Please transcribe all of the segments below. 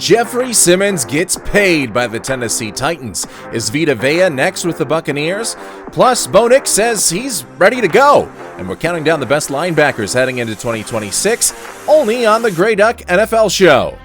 Jeffrey Simmons gets paid by the Tennessee Titans. Is Vita Vea next with the Buccaneers? Plus, Bo Nix says he's ready to go. And we're counting down the best linebackers heading into 2026, only on the Grey Duck NFL Show.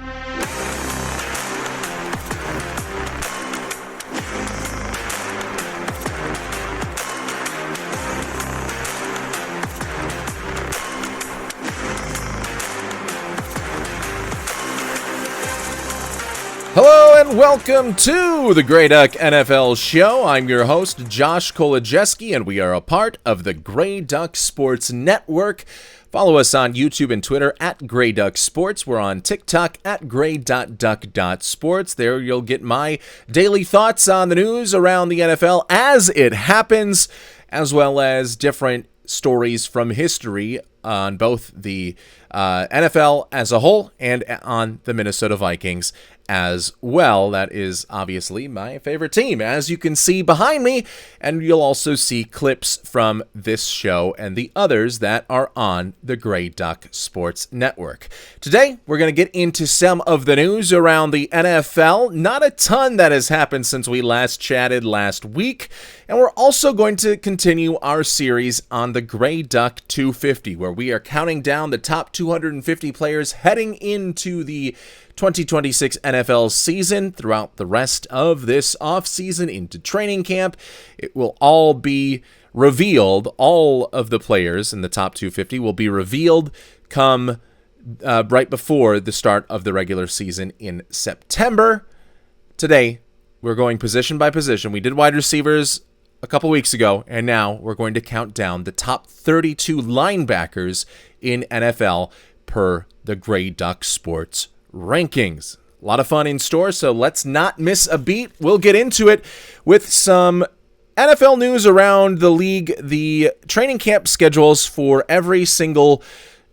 Hello and welcome to the Grey Duck NFL Show. I'm your host, Josh Kolojeski, and we are a part of the Grey Duck Sports Network. Follow us on YouTube and Twitter at Grey Duck Sports. We're on TikTok at grey.duck.sports. There you'll get my daily thoughts on the news around the NFL as it happens, as well as different stories from history on both the NFL as a whole and on the Minnesota Vikings as well. That is obviously my favorite team, as you can see behind me, and you'll also see clips from this show and the others that are on the Grey Duck Sports Network. Today, we're going to get into some of the news around the NFL. Not a ton that has happened since we last chatted last week, and we're also going to continue our series on the Grey Duck 250, where we are counting down the top 250 players heading into the 2026 NFL season throughout the rest of this offseason into training camp. It will all be revealed. All of the players in the top 250 will be revealed come right before the start of the regular season in September. Today, we're going position by position. We did wide receivers a couple weeks ago, and now we're going to count down the top 32 linebackers in NFL per the Grey Duck Sports rankings. A lot of fun in store, so let's not miss a beat. We'll get into it with some NFL news around the league. The training camp schedules for every single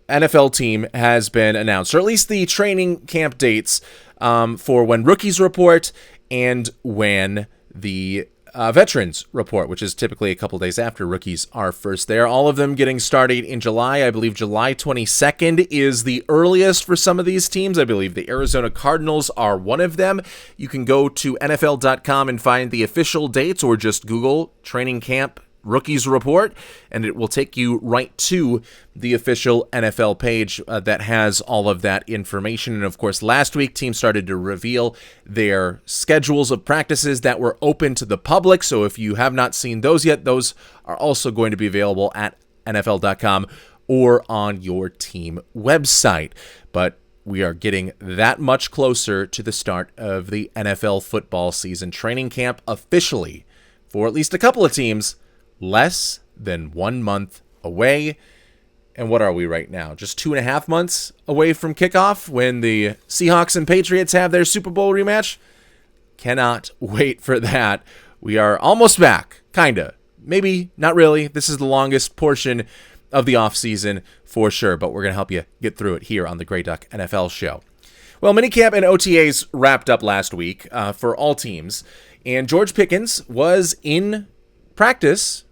NFL team has been announced, or at least the training camp dates for when rookies report and when the veterans report, which is typically a couple days after rookies are first there. All of them getting started in July. I believe July 22nd is the earliest for some of these teams. I believe the Arizona Cardinals are one of them. You can go to NFL.com and find the official dates, or just Google training camp rookies report, and it will take you right to the official NFL page that has all of that information. And of course, last week, teams started to reveal their schedules of practices that were open to the public. So if you have not seen those yet, those are also going to be available at NFL.com or on your team website. But we are getting that much closer to the start of the NFL football season. Training camp officially for at least a couple of teams less than 1 month away. And what are we right now? Just 2.5 months away from kickoff when the Seahawks and Patriots have their Super Bowl rematch. Cannot wait for that. We are almost back, kinda. Maybe not really. This is the longest portion of the offseason for sure, but we're going to help you get through it here on the Grey Duck NFL Show. Well, minicamp and OTAs wrapped up last week for all teams, and George Pickens was in practice,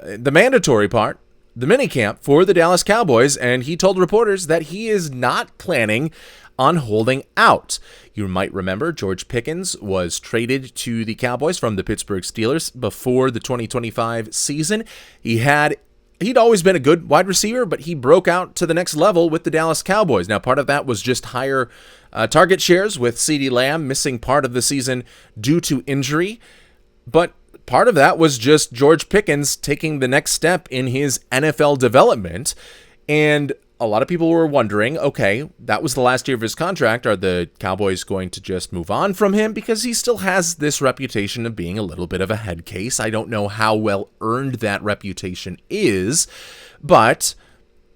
the mandatory part, the minicamp for the Dallas Cowboys, and he told reporters that he is not planning on holding out. You might remember George Pickens was traded to the Cowboys from the Pittsburgh Steelers before the 2025 season. He'd always been a good wide receiver, but he broke out to the next level with the Dallas Cowboys. Now, part of that was just higher target shares with CeeDee Lamb missing part of the season due to injury, but part of that was just George Pickens taking the next step in his NFL development. And a lot of people were wondering, okay, that was the last year of his contract. Are the Cowboys going to just move on from him? Because he still has this reputation of being a little bit of a head case. I don't know how well earned that reputation is, but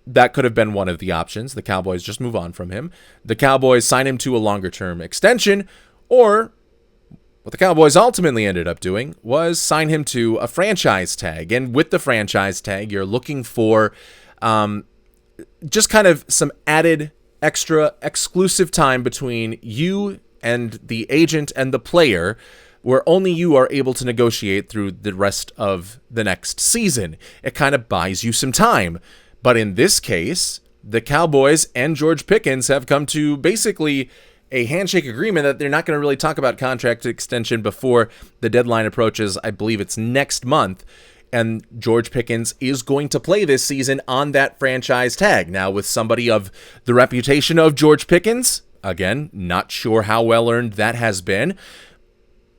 that could have been one of the options. The Cowboys just move on from him. The Cowboys sign him to a longer-term extension, or what the Cowboys ultimately ended up doing was sign him to a franchise tag. And with the franchise tag, you're looking for just kind of some added extra exclusive time between you and the agent and the player, where only you are able to negotiate through the rest of the next season. It kind of buys you some time. But in this case, the Cowboys and George Pickens have come to basically a handshake agreement that they're not going to really talk about contract extension before the deadline approaches. I believe it's next month. And George Pickens is going to play this season on that franchise tag. Now, with somebody of the reputation of George Pickens, again, not sure how well earned that has been.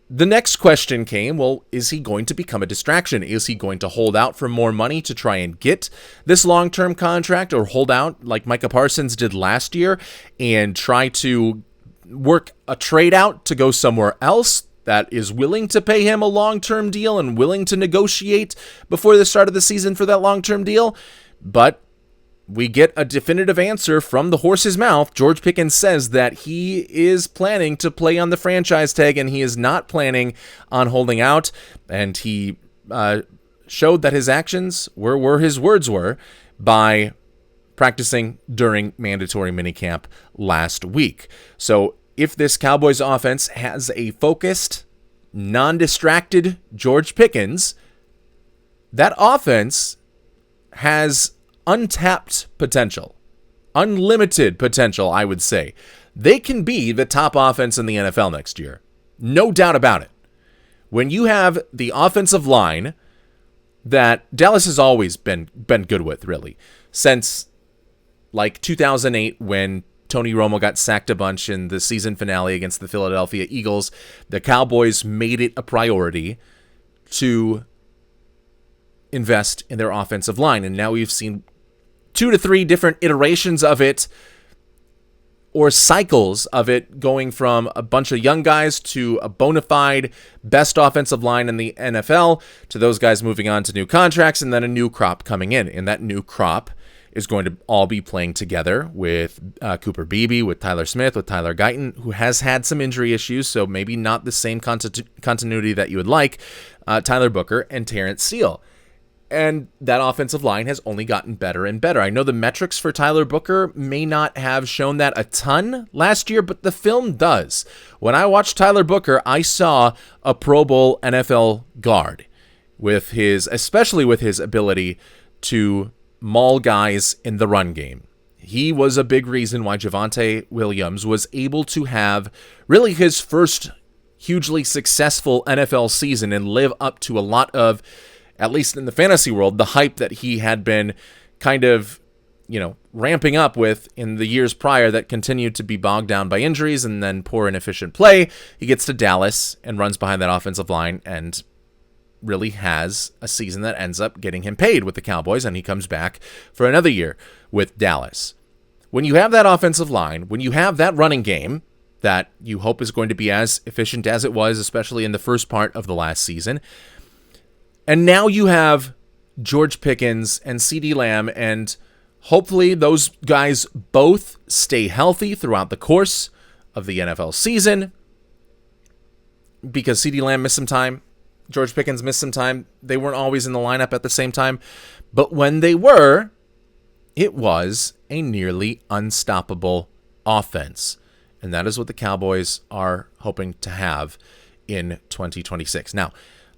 The next question came, well, is he going to become a distraction? Is he going to hold out for more money to try and get this long-term contract, or hold out like Micah Parsons did last year and try to work a trade out to go somewhere else that is willing to pay him a long-term deal and willing to negotiate before the start of the season for that long-term deal? But we get a definitive answer from the horse's mouth. George Pickens says that he is planning to play on the franchise tag and he is not planning on holding out. And he showed that his actions were where his words were by practicing during mandatory minicamp last week. So if this Cowboys offense has a focused, non-distracted George Pickens, that offense has untapped potential, unlimited potential, I would say. They can be the top offense in the NFL next year. No doubt about it. When you have the offensive line that Dallas has always been good with, really, since like 2008 when Tony Romo got sacked a bunch in the season finale against the Philadelphia Eagles, the Cowboys made it a priority to invest in their offensive line. And now we've seen 2 to 3 different iterations of it, or cycles of it, going from a bunch of young guys to a bona fide best offensive line in the NFL, to those guys moving on to new contracts, and then a new crop coming in. And that new crop is going to all be playing together with Cooper Beebe, with Tyler Smith, with Tyler Guyton, who has had some injury issues, so maybe not the same continuity that you would like, Tyler Booker, and Terrence Steele. And that offensive line has only gotten better and better. I know the metrics for Tyler Booker may not have shown that a ton last year, but the film does. When I watched Tyler Booker, I saw a Pro Bowl NFL guard, especially with his ability to maul guys in the run game. He was a big reason why Javonte Williams was able to have really his first hugely successful NFL season and live up to a lot of, at least in the fantasy world, the hype that he had been kind of, ramping up with in the years prior that continued to be bogged down by injuries and then poor inefficient play. He gets to Dallas and runs behind that offensive line and really has a season that ends up getting him paid with the Cowboys, and he comes back for another year with Dallas. When you have that offensive line, when you have that running game that you hope is going to be as efficient as it was, especially in the first part of the last season, and now you have George Pickens and CeeDee Lamb, and hopefully those guys both stay healthy throughout the course of the NFL season, because CeeDee Lamb missed some time, George Pickens missed some time. They weren't always in the lineup at the same time, but when they were, it was a nearly unstoppable offense. And that is what the Cowboys are hoping to have in 2026. Now,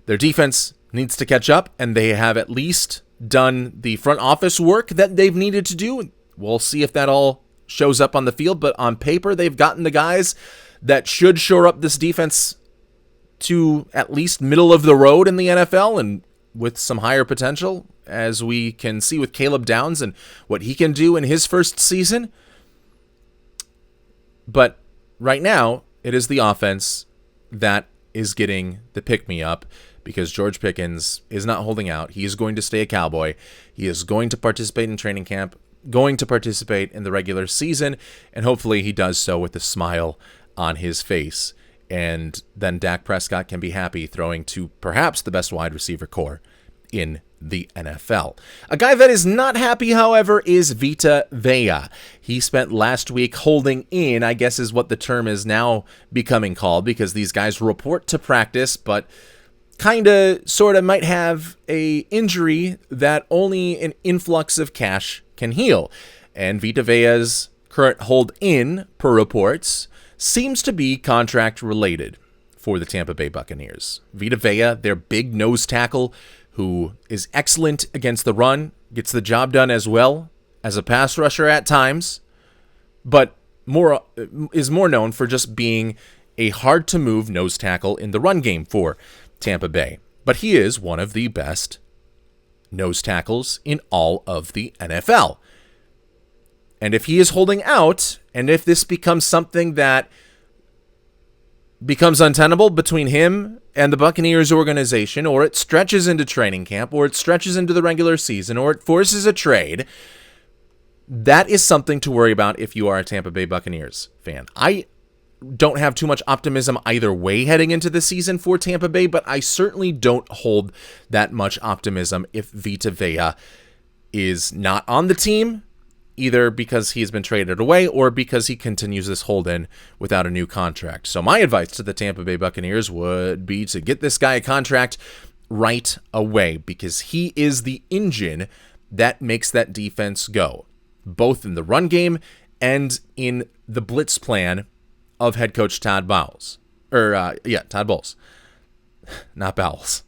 their defense needs to catch up, and they have at least done the front office work that they've needed to do. We'll see if that all shows up on the field, but on paper, they've gotten the guys that should shore up this defense to at least middle of the road in the NFL, and with some higher potential, as we can see with Caleb Downs and what he can do in his first season. But right now, it is the offense that is getting the pick-me-up, because George Pickens is not holding out. He is going to stay a Cowboy. He is going to participate in training camp, going to participate in the regular season, and hopefully he does so with a smile on his face. And then Dak Prescott can be happy throwing to perhaps the best wide receiver core in the NFL. A guy that is not happy, however, is Vita Vea. He spent last week holding in, I guess is what the term is now becoming called, because these guys report to practice, but kind of, sort of might have a injury that only an influx of cash can heal. And Vita Vea's current hold in, per reports, seems to be contract related for the Tampa Bay Buccaneers. Vita Vea, their big nose tackle, who is excellent against the run, gets the job done as well as a pass rusher at times, but more known for just being a hard-to-move nose tackle in the run game for Tampa Bay. But he is one of the best nose tackles in all of the NFL. And if he is holding out, and if this becomes something that becomes untenable between him and the Buccaneers organization, or it stretches into training camp, or it stretches into the regular season, or it forces a trade, that is something to worry about if you are a Tampa Bay Buccaneers fan. I don't have too much optimism either way heading into the season for Tampa Bay, but I certainly don't hold that much optimism if Vita Vea is not on the team, either because he's been traded away or because he continues this hold-in without a new contract. So my advice to the Tampa Bay Buccaneers would be to get this guy a contract right away, because he is the engine that makes that defense go, both in the run game and in the blitz plan of head coach Todd Bowles. Todd Bowles. Not Bowles.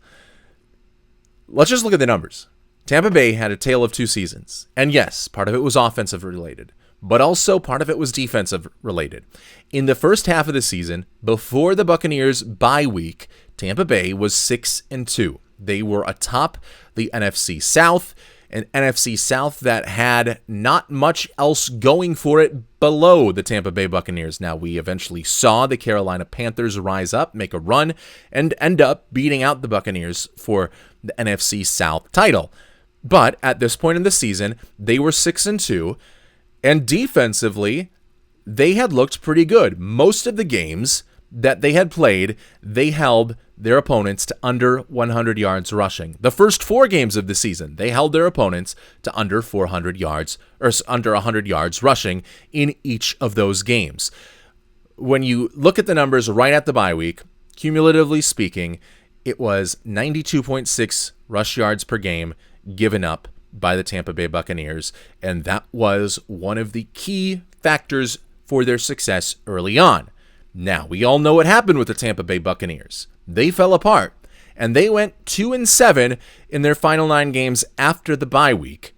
Let's just look at the numbers. Tampa Bay had a tale of two seasons. And yes, part of it was offensive related, but also part of it was defensive related. In the first half of the season, before the Buccaneers bye week, Tampa Bay was 6-2. They were atop the NFC South, an NFC South that had not much else going for it below the Tampa Bay Buccaneers. Now, we eventually saw the Carolina Panthers rise up, make a run, and end up beating out the Buccaneers for the NFC South title. But at this point in the season, they were 6-2, and defensively, they had looked pretty good. Most of the games that they had played, they held their opponents to under 100 yards rushing. The first 4 games of the season, they held their opponents to under 400 yards, or under 100 yards rushing in each of those games. When you look at the numbers right at the bye week, cumulatively speaking, it was 92.6 rush yards per game given up by the Tampa Bay Buccaneers, and that was one of the key factors for their success early on. Now, we all know what happened with the Tampa Bay Buccaneers. They fell apart, and they went 2-7 in their final 9 games after the bye week.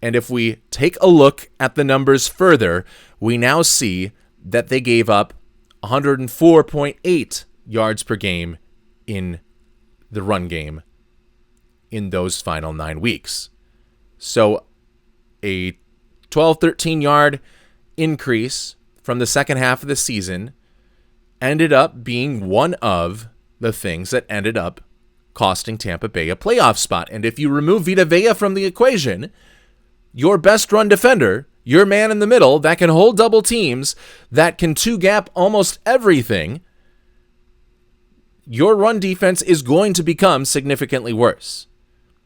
And if we take a look at the numbers further, we now see that they gave up 104.8 yards per game in the run game in those final 9 weeks. So a 13 yard increase from the second half of the season ended up being one of the things that ended up costing Tampa Bay a playoff spot. And if you remove Vita Vea from the equation, your best run defender, your man in the middle that can hold double teams, that can two-gap almost everything, your run defense is going to become significantly worse.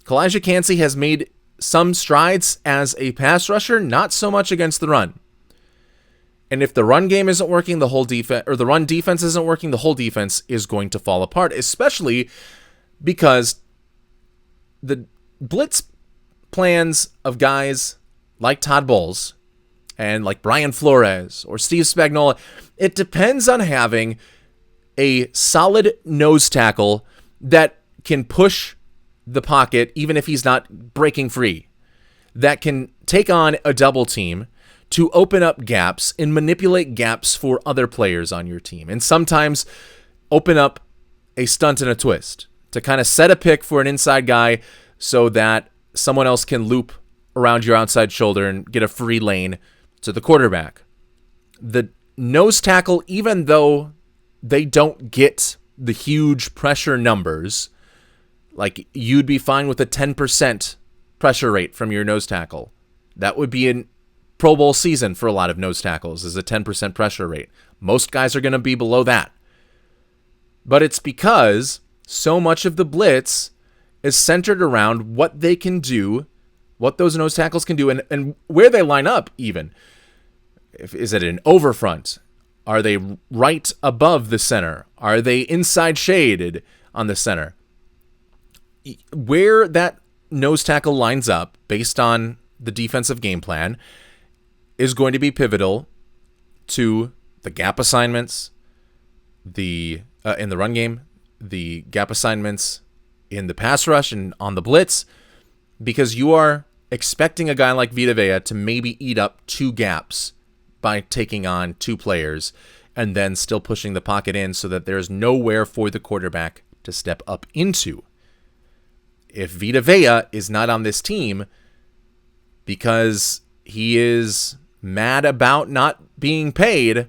Kolojeski has made some strides as a pass rusher, not so much against the run. And if the run game isn't working, the whole defense, or the run defense isn't working, the whole defense is going to fall apart, especially because the blitz plans of guys like Todd Bowles and like Brian Flores or Steve Spagnuolo, it depends on having a solid nose tackle that can push the pocket even if he's not breaking free, that can take on a double team to open up gaps and manipulate gaps for other players on your team, and sometimes open up a stunt and a twist to kind of set a pick for an inside guy so that someone else can loop around your outside shoulder and get a free lane to the quarterback. The nose tackle, even though they don't get the huge pressure numbers, like you'd be fine with a 10% pressure rate from your nose tackle. That would be an Pro Bowl season for a lot of nose tackles, is a 10% pressure rate. Most guys are going to be below that. But it's because so much of the blitz is centered around what they can do, what those nose tackles can do, and where they line up even. Is it an overfront? Are they right above the center? Are they inside shaded on the center? Where that nose tackle lines up based on the defensive game plan is going to be pivotal to the gap assignments, in the run game, the gap assignments in the pass rush and on the blitz, because you are expecting a guy like Vita Vea to maybe eat up 2 gaps by taking on 2 players and then still pushing the pocket in so that there's nowhere for the quarterback to step up into. If Vita Vea is not on this team because he is mad about not being paid,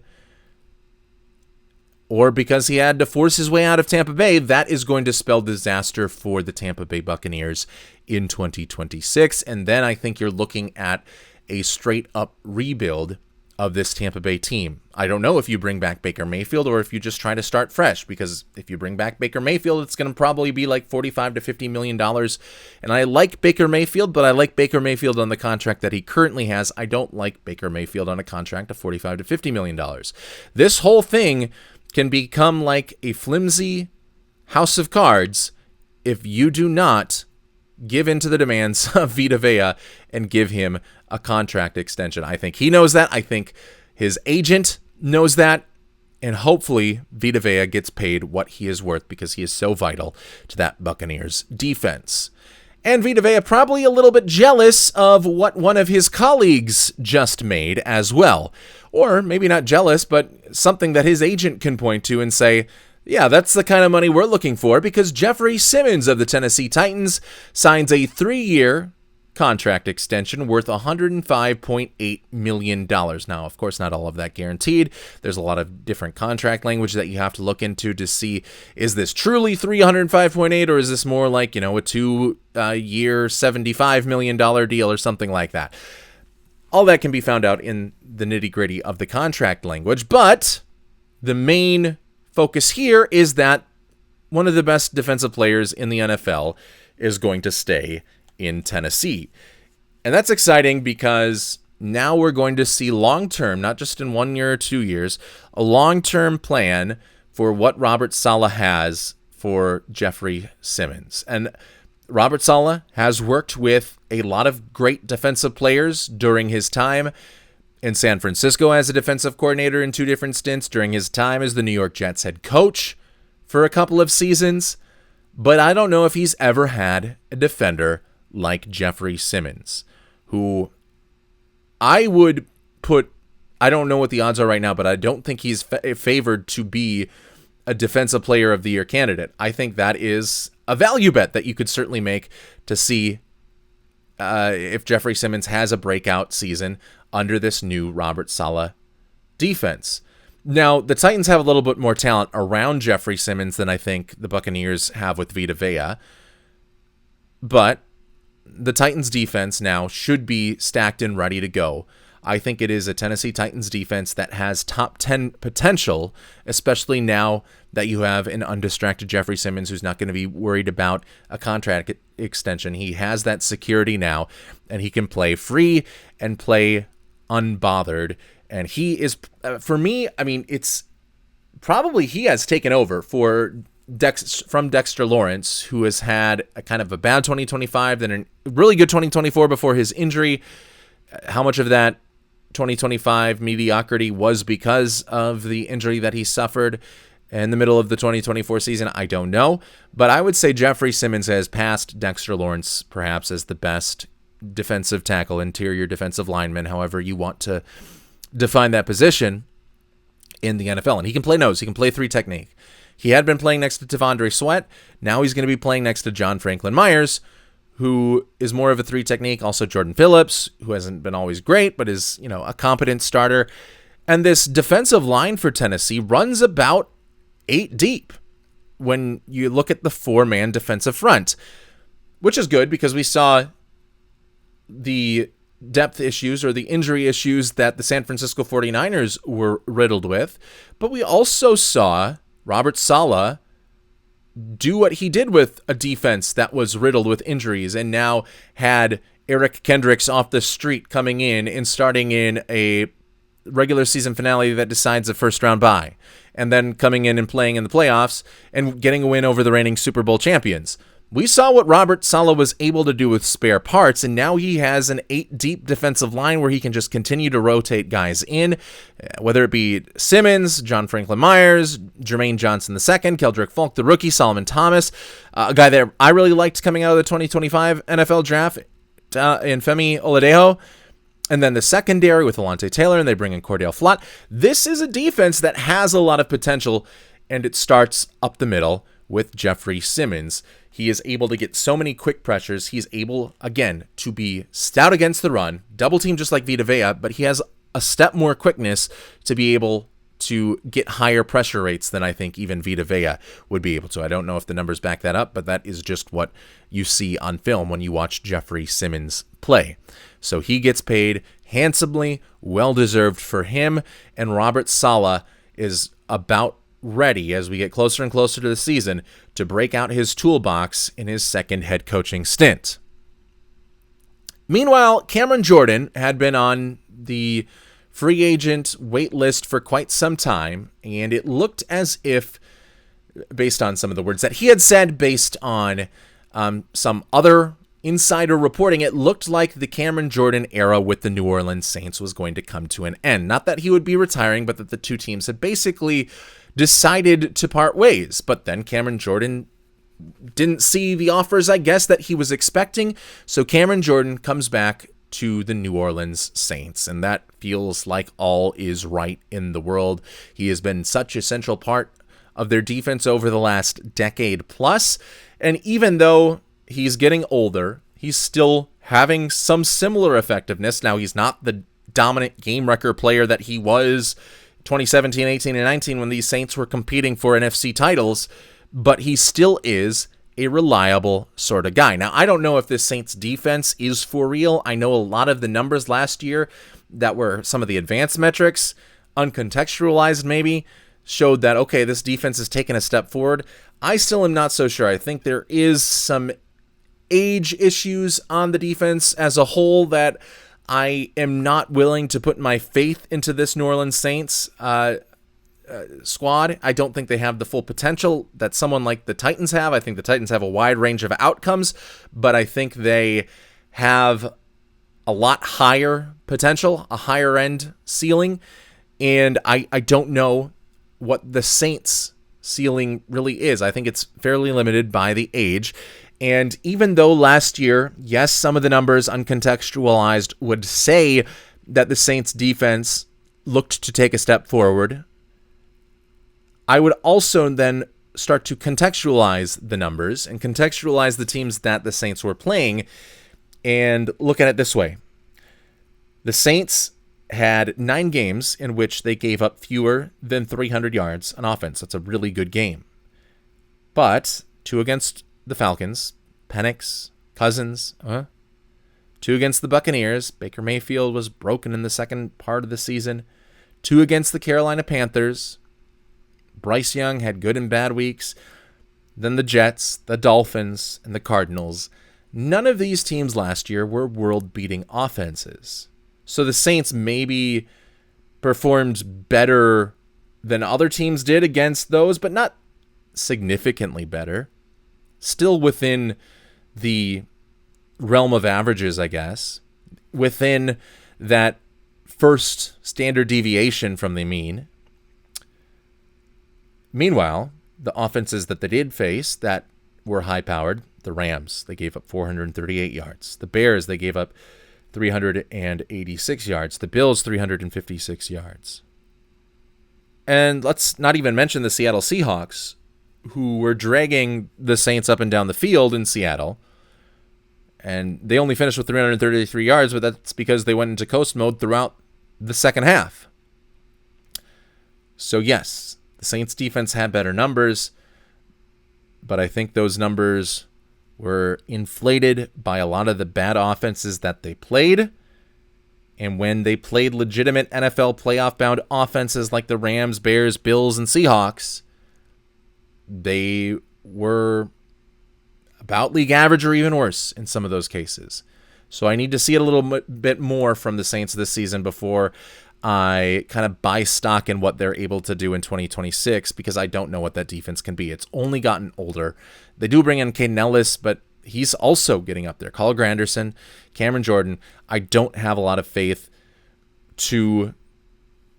or because he had to force his way out of Tampa Bay, that is going to spell disaster for the Tampa Bay Buccaneers in 2026. And then I think you're looking at a straight-up rebuild of this Tampa Bay team. I don't know if you bring back Baker Mayfield or if you just try to start fresh, because if you bring back Baker Mayfield, it's going to probably be like $45 to $50 million. And I like Baker Mayfield, but I like Baker Mayfield on the contract that he currently has. I don't like Baker Mayfield on a contract of $45 to $50 million. This whole thing can become like a flimsy house of cards if you do not give in to the demands of Vita Vea and give him a contract extension. I think he knows that. I think his agent knows that. And hopefully Vita Vea gets paid what he is worth, because he is so vital to that Buccaneers defense. And Vita Vea probably a little bit jealous of what one of his colleagues just made as well. Or maybe not jealous, but something that his agent can point to and say, yeah, that's the kind of money we're looking for, because Jeffrey Simmons of the Tennessee Titans signs a 3-year contract extension worth $105.8 million. Now, of course, not all of that guaranteed. There's a lot of different contract language that you have to look into to see, is this truly $305.8, or is this more like, a 2-year $75 million deal or something like that? All that can be found out in the nitty-gritty of the contract language, but the main focus here is that one of the best defensive players in the NFL is going to stay in Tennessee. And that's exciting because now we're going to see long-term, not just in 1 year or 2 years, a long-term plan for what Robert Saleh has for Jeffrey Simmons. And Robert Saleh has worked with a lot of great defensive players during his time in San Francisco as a defensive coordinator in 2 different stints, during his time as the New York Jets head coach for a couple of seasons. But I don't know if he's ever had a defender like Jeffrey Simmons, who I would put, I don't know what the odds are right now, but I don't think he's favored to be a defensive player of the year candidate. I think that is a value bet that you could certainly make to see if Jeffrey Simmons has a breakout season under this new Robert Saleh defense. Now, the Titans have a little bit more talent around Jeffrey Simmons than I think the Buccaneers have with Vita Vea, but the Titans defense now should be stacked and ready to go. I think it is a Tennessee Titans defense that has top 10 potential, especially now that you have an undistracted Jeffrey Simmons who's not going to be worried about a contract extension. He has that security now, and he can play free and play unbothered. And he is, for me, I mean, it's probably he has taken over from Dexter Lawrence, who has had a kind of a bad 2025, then a really good 2024 before his injury. How much of that 2025 mediocrity was because of the injury that he suffered in the middle of the 2024 season, I don't know. But I would say Jeffrey Simmons has passed Dexter Lawrence perhaps as the best defensive tackle, interior defensive lineman, however you want to define that position in the NFL. And he can play nose. He can play 3 technique. He had been playing next to Devondre Sweat. Now he's going to be playing next to John Franklin Myers, who is more of a 3 technique. Also Jordan Phillips, who hasn't been always great, but is, a competent starter. And this defensive line for Tennessee runs about 8 deep when you look at the 4-man defensive front, which is good because we saw the depth issues or the injury issues that the San Francisco 49ers were riddled with. But we also saw Robert Saleh do what he did with a defense that was riddled with injuries and now had Eric Kendricks off the street coming in and starting in a regular season finale that decides a first-round bye, and then coming in and playing in the playoffs and getting a win over the reigning Super Bowl champions. We saw what Robert Saleh was able to do with spare parts, and now he has an 8-deep defensive line where he can just continue to rotate guys in, whether it be Simmons, John Franklin Myers, Jermaine Johnson II, Keldrick Falk, the rookie, Solomon Thomas, a guy that I really liked coming out of the 2025 NFL draft, in Femi Oladejo. And then the secondary with Alontae Taylor, and they bring in Cordell Flott. This is a defense that has a lot of potential, and it starts up the middle with Jeffrey Simmons. He is able to get so many quick pressures. He's able, again, to be stout against the run, double team just like Vita Vea, but he has a step more quickness to be able to get higher pressure rates than I think even Vita Vea would be able to. I don't know if the numbers back that up, but that is just what you see on film when you watch Jeffrey Simmons play. So he gets paid handsomely, well-deserved for him, and Robert Saleh is about ready as we get closer and closer to the season to break out his toolbox in his second head coaching stint. Meanwhile, Cameron Jordan had been on the free agent wait list for quite some time, and it looked as if, based on some of the words that he had said, based on some other insider reporting, it looked like the Cameron Jordan era with the New Orleans Saints was going to come to an end. Not that he would be retiring, but that the two teams had basically decided to part ways. But then Cameron Jordan didn't see the offers, I guess, that he was expecting. So Cameron Jordan comes back to the New Orleans Saints, and that feels like all is right in the world. He has been such a central part of their defense over the last decade plus, and even though he's getting older, he's still having some similar effectiveness. Now, he's not the dominant game wrecker player that he was 2017, 18, and 19 when these Saints were competing for NFC titles, but he still is a reliable sort of guy. Now, I don't know if this Saints defense is for real. I know a lot of the numbers last year that were some of the advanced metrics, uncontextualized maybe, showed that, okay, this defense is taking a step forward. I still am not so sure. I think there is some age issues on the defense as a whole that I am not willing to put my faith into this New Orleans Saints squad. I don't think they have the full potential that someone like the Titans have. I think the Titans have a wide range of outcomes, but I think they have a lot higher potential, a higher end ceiling, and I don't know what the Saints ceiling really is. I think it's fairly limited by the age. And even though last year, yes, some of the numbers uncontextualized would say that the Saints defense looked to take a step forward, I would also then start to contextualize the numbers and contextualize the teams that the Saints were playing and look at it this way. The Saints had 9 games in which they gave up fewer than 300 yards on offense. That's a really good game. But 2 against the Falcons, Penix, Cousins, 2 against the Buccaneers. Baker Mayfield was broken in the second part of the season. 2 against the Carolina Panthers. Bryce Young had good and bad weeks. Then the Jets, the Dolphins, and the Cardinals. None of these teams last year were world-beating offenses. So the Saints maybe performed better than other teams did against those, but not significantly better. Still within the realm of averages, I guess. Within that first standard deviation from the mean. Meanwhile, the offenses that they did face that were high-powered, the Rams, they gave up 438 yards. The Bears, they gave up 386 yards. The Bills, 356 yards. And let's not even mention the Seattle Seahawks, who were dragging the Saints up and down the field in Seattle. And they only finished with 333 yards, but that's because they went into coast mode throughout the second half. So yes, the Saints defense had better numbers, but I think those numbers were inflated by a lot of the bad offenses that they played. And when they played legitimate NFL playoff-bound offenses like the Rams, Bears, Bills, and Seahawks, they were about league average or even worse in some of those cases. So I need to see it a little bit more from the Saints this season before I kind of buy stock in what they're able to do in 2026, because I don't know what that defense can be. It's only gotten older. They do bring in Caden Ellis, but he's also getting up there. Carl Granderson, Cameron Jordan. I don't have a lot of faith to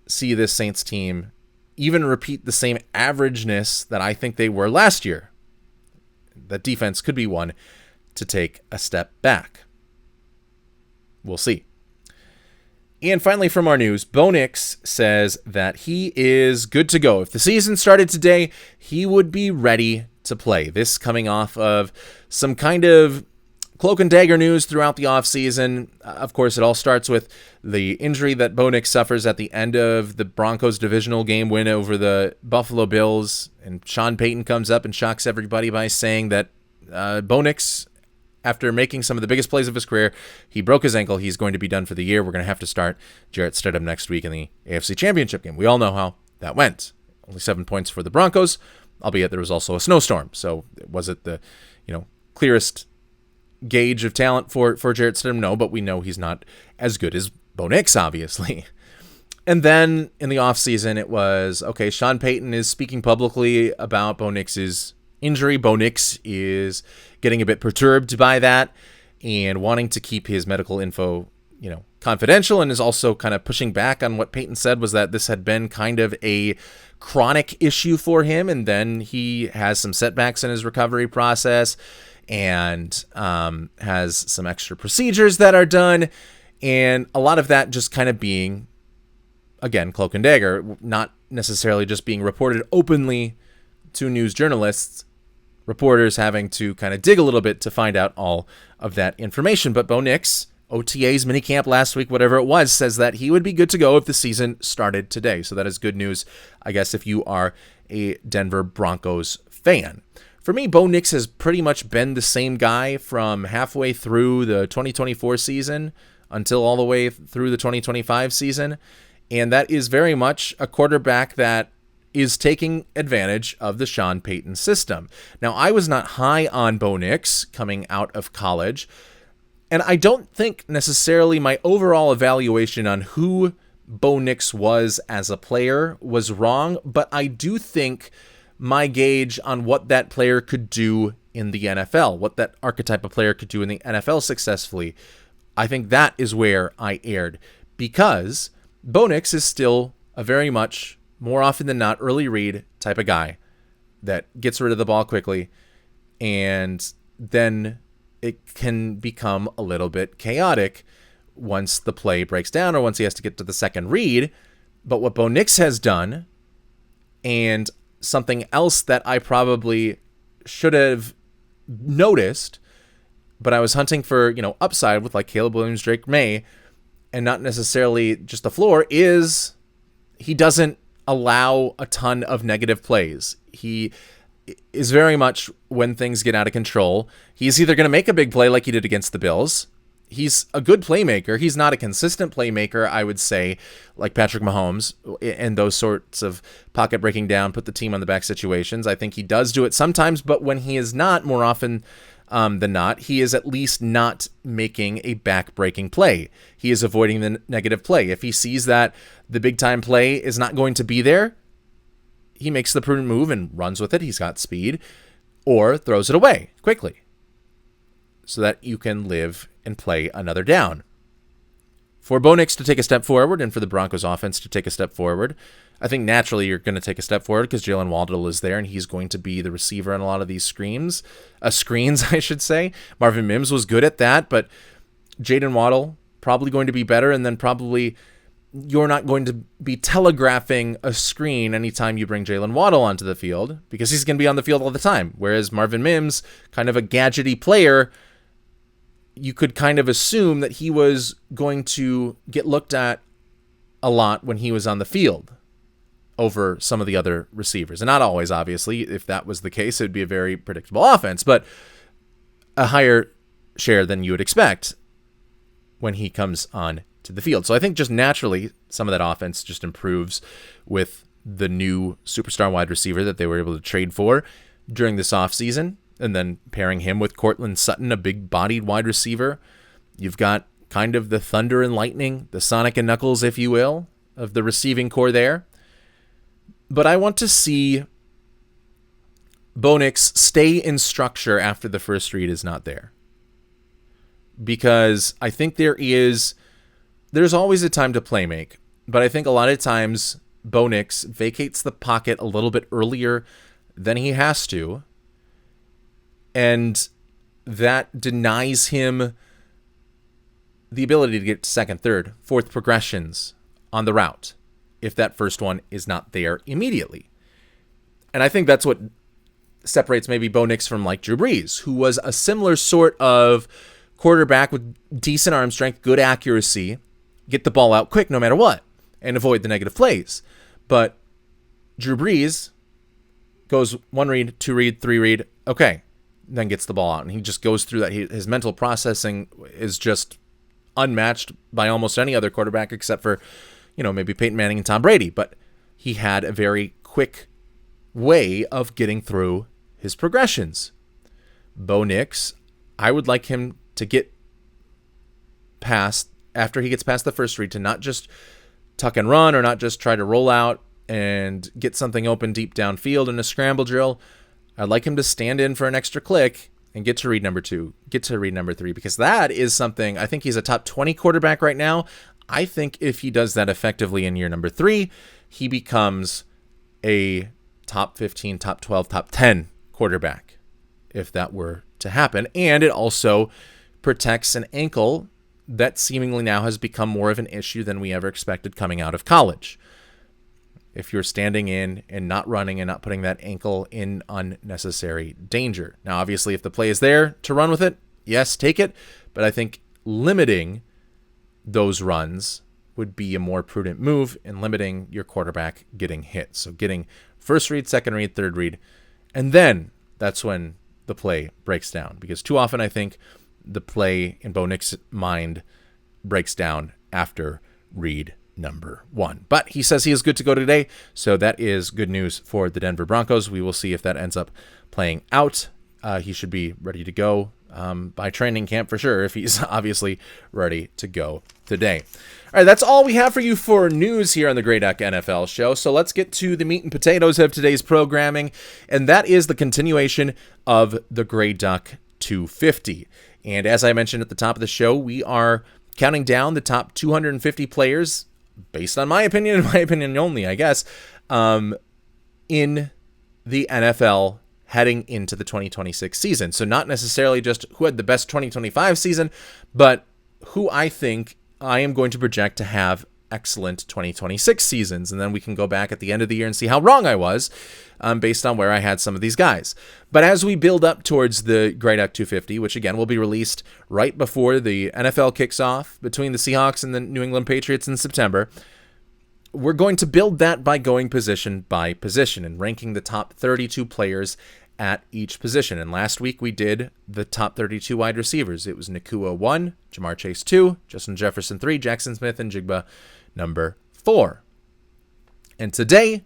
see this Saints team even repeat the same averageness that I think they were last year. That defense could be one to take a step back. We'll see. And finally, from our news, Bo Nix says that he is good to go. If the season started today, he would be ready to play. This coming off of some kind of cloak and dagger news throughout the offseason. Of course, it all starts with the injury that Bo Nix suffers at the end of the Broncos divisional game win over the Buffalo Bills. And Sean Payton comes up and shocks everybody by saying that Bo Nix, after making some of the biggest plays of his career, he broke his ankle. He's going to be done for the year. We're going to have to start Jarrett Stidham next week in the AFC Championship game. We all know how that went. Only 7 points for the Broncos, albeit there was also a snowstorm. So was it the clearest gauge of talent for Jarrett Stidham? No, but we know he's not as good as Bo Nix, obviously. And then in the offseason, it was, okay, Sean Payton is speaking publicly about Bo Nix's injury. Bo Nix is getting a bit perturbed by that and wanting to keep his medical info, confidential, and is also kind of pushing back on what Payton said was that this had been kind of a chronic issue for him, and then he has some setbacks in his recovery process and has some extra procedures that are done, and a lot of that just kind of being, again, cloak and dagger, not necessarily just being reported openly to news journalists, reporters having to kind of dig a little bit to find out all of that information. But Bo Nix, OTAs, minicamp last week, whatever it was, says that he would be good to go if the season started today. So that is good news, I guess, if you are a Denver Broncos fan. For me, Bo Nix has pretty much been the same guy from halfway through the 2024 season until all the way through the 2025 season. And that is very much a quarterback that is taking advantage of the Sean Payton system. Now, I was not high on Bo Nix coming out of college, and I don't think necessarily my overall evaluation on who Bo Nix was as a player was wrong, but I do think my gauge on what that player could do in the NFL, what that archetype of player could do in the NFL successfully, I think that is where I erred, because Bo Nix is still a very much, more often than not, early read type of guy that gets rid of the ball quickly, and then it can become a little bit chaotic once the play breaks down or once he has to get to the second read. But what Bo Nix has done, and something else that I probably should have noticed, but I was hunting for, upside with like Caleb Williams, Drake May, and not necessarily just the floor, is he doesn't allow a ton of negative plays. He is very much, when things get out of control, he's either going to make a big play like he did against the Bills. He's a good playmaker. He's not a consistent playmaker, I would say, like Patrick Mahomes and those sorts of pocket breaking down, put the team on the back situations. I think he does do it sometimes, but when he is not, more often than not, he is at least not making a back-breaking play. He is avoiding the negative play. If he sees that the big-time play is not going to be there, he makes the prudent move and runs with it. He's got speed, or throws it away quickly so that you can live and play another down. For Bo Nix to take a step forward and for the Broncos offense to take a step forward, I think naturally you're going to take a step forward because Jalen Waddle is there and he's going to be the receiver on a lot of these screens, I should say. Marvin Mims was good at that, but Jaden Waddle probably going to be better, and then probably you're not going to be telegraphing a screen anytime you bring Jalen Waddle onto the field because he's going to be on the field all the time. Whereas Marvin Mims, kind of a gadgety player, you could kind of assume that he was going to get looked at a lot when he was on the field over some of the other receivers. And not always, obviously. If that was the case, it would be a very predictable offense, but a higher share than you would expect when he comes on to the field. So I think just naturally some of that offense just improves with the new superstar wide receiver that they were able to trade for during this offseason, and then pairing him with Cortland Sutton, a big-bodied wide receiver. You've got kind of the thunder and lightning, the Sonic and Knuckles, if you will, of the receiving core there. But I want to see Bo Nix stay in structure after the first read is not there. Because I think there's always a time to play make, but I think a lot of times Bo Nix vacates the pocket a little bit earlier than he has to, and that denies him the ability to get second, third, fourth progressions on the route if that first one is not there immediately. And I think that's what separates maybe Bo Nix from like Drew Brees, who was a similar sort of quarterback with decent arm strength, good accuracy, get the ball out quick no matter what, and avoid the negative plays. But Drew Brees goes 1 read, 2 read, 3 read, okay, then gets the ball out. And he just goes through that. His mental processing is just unmatched by almost any other quarterback except for, maybe Peyton Manning and Tom Brady. But he had a very quick way of getting through his progressions. Bo Nix, I would like him to get past, after he gets past the first read, to not just tuck and run or not just try to roll out and get something open deep downfield in a scramble drill. I'd like him to stand in for an extra click and get to read number 2, get to read number 3, because that is something, I think he's a top 20 quarterback right now. I think if he does that effectively in year number 3, he becomes a top 15, top 12, top 10 quarterback, if that were to happen. And it also protects an ankle that seemingly now has become more of an issue than we ever expected coming out of college. If you're standing in and not running and not putting that ankle in unnecessary danger. Now, obviously, if the play is there to run with it, yes, take it. But I think limiting those runs would be a more prudent move in limiting your quarterback getting hit. So getting first read, second read, third read, and then that's when the play breaks down. Because too often I think the play in Bo Nix's mind breaks down after read number 1. But he says he is good to go today, so that is good news for the Denver Broncos. We will see if that ends up playing out. He should be ready to go by training camp for sure, if he's obviously ready to go today. All right, that's all we have for you for news here on the Grey Duck NFL show. So let's get to the meat and potatoes of today's programming, and that is the continuation of the Grey Duck 250. And as I mentioned at the top of the show, we are counting down the top 250 players, based on my opinion, and my opinion only, I guess, in the NFL heading into the 2026 season. So not necessarily just who had the best 2025 season, but who I think I am going to project to have excellent 2026 seasons. And then we can go back at the end of the year and see how wrong I was based on where I had some of these guys. But as we build up towards the Grey Duck 250, which again will be released right before the NFL kicks off between the Seahawks and the New England Patriots in September, we're going to build that by going position by position and ranking the top 32 players at each position. And last week we did the top 32 wide receivers. It was Nakua 1, Jamar Chase 2, Justin Jefferson 3, Jackson Smith, and Jigba number 4. And today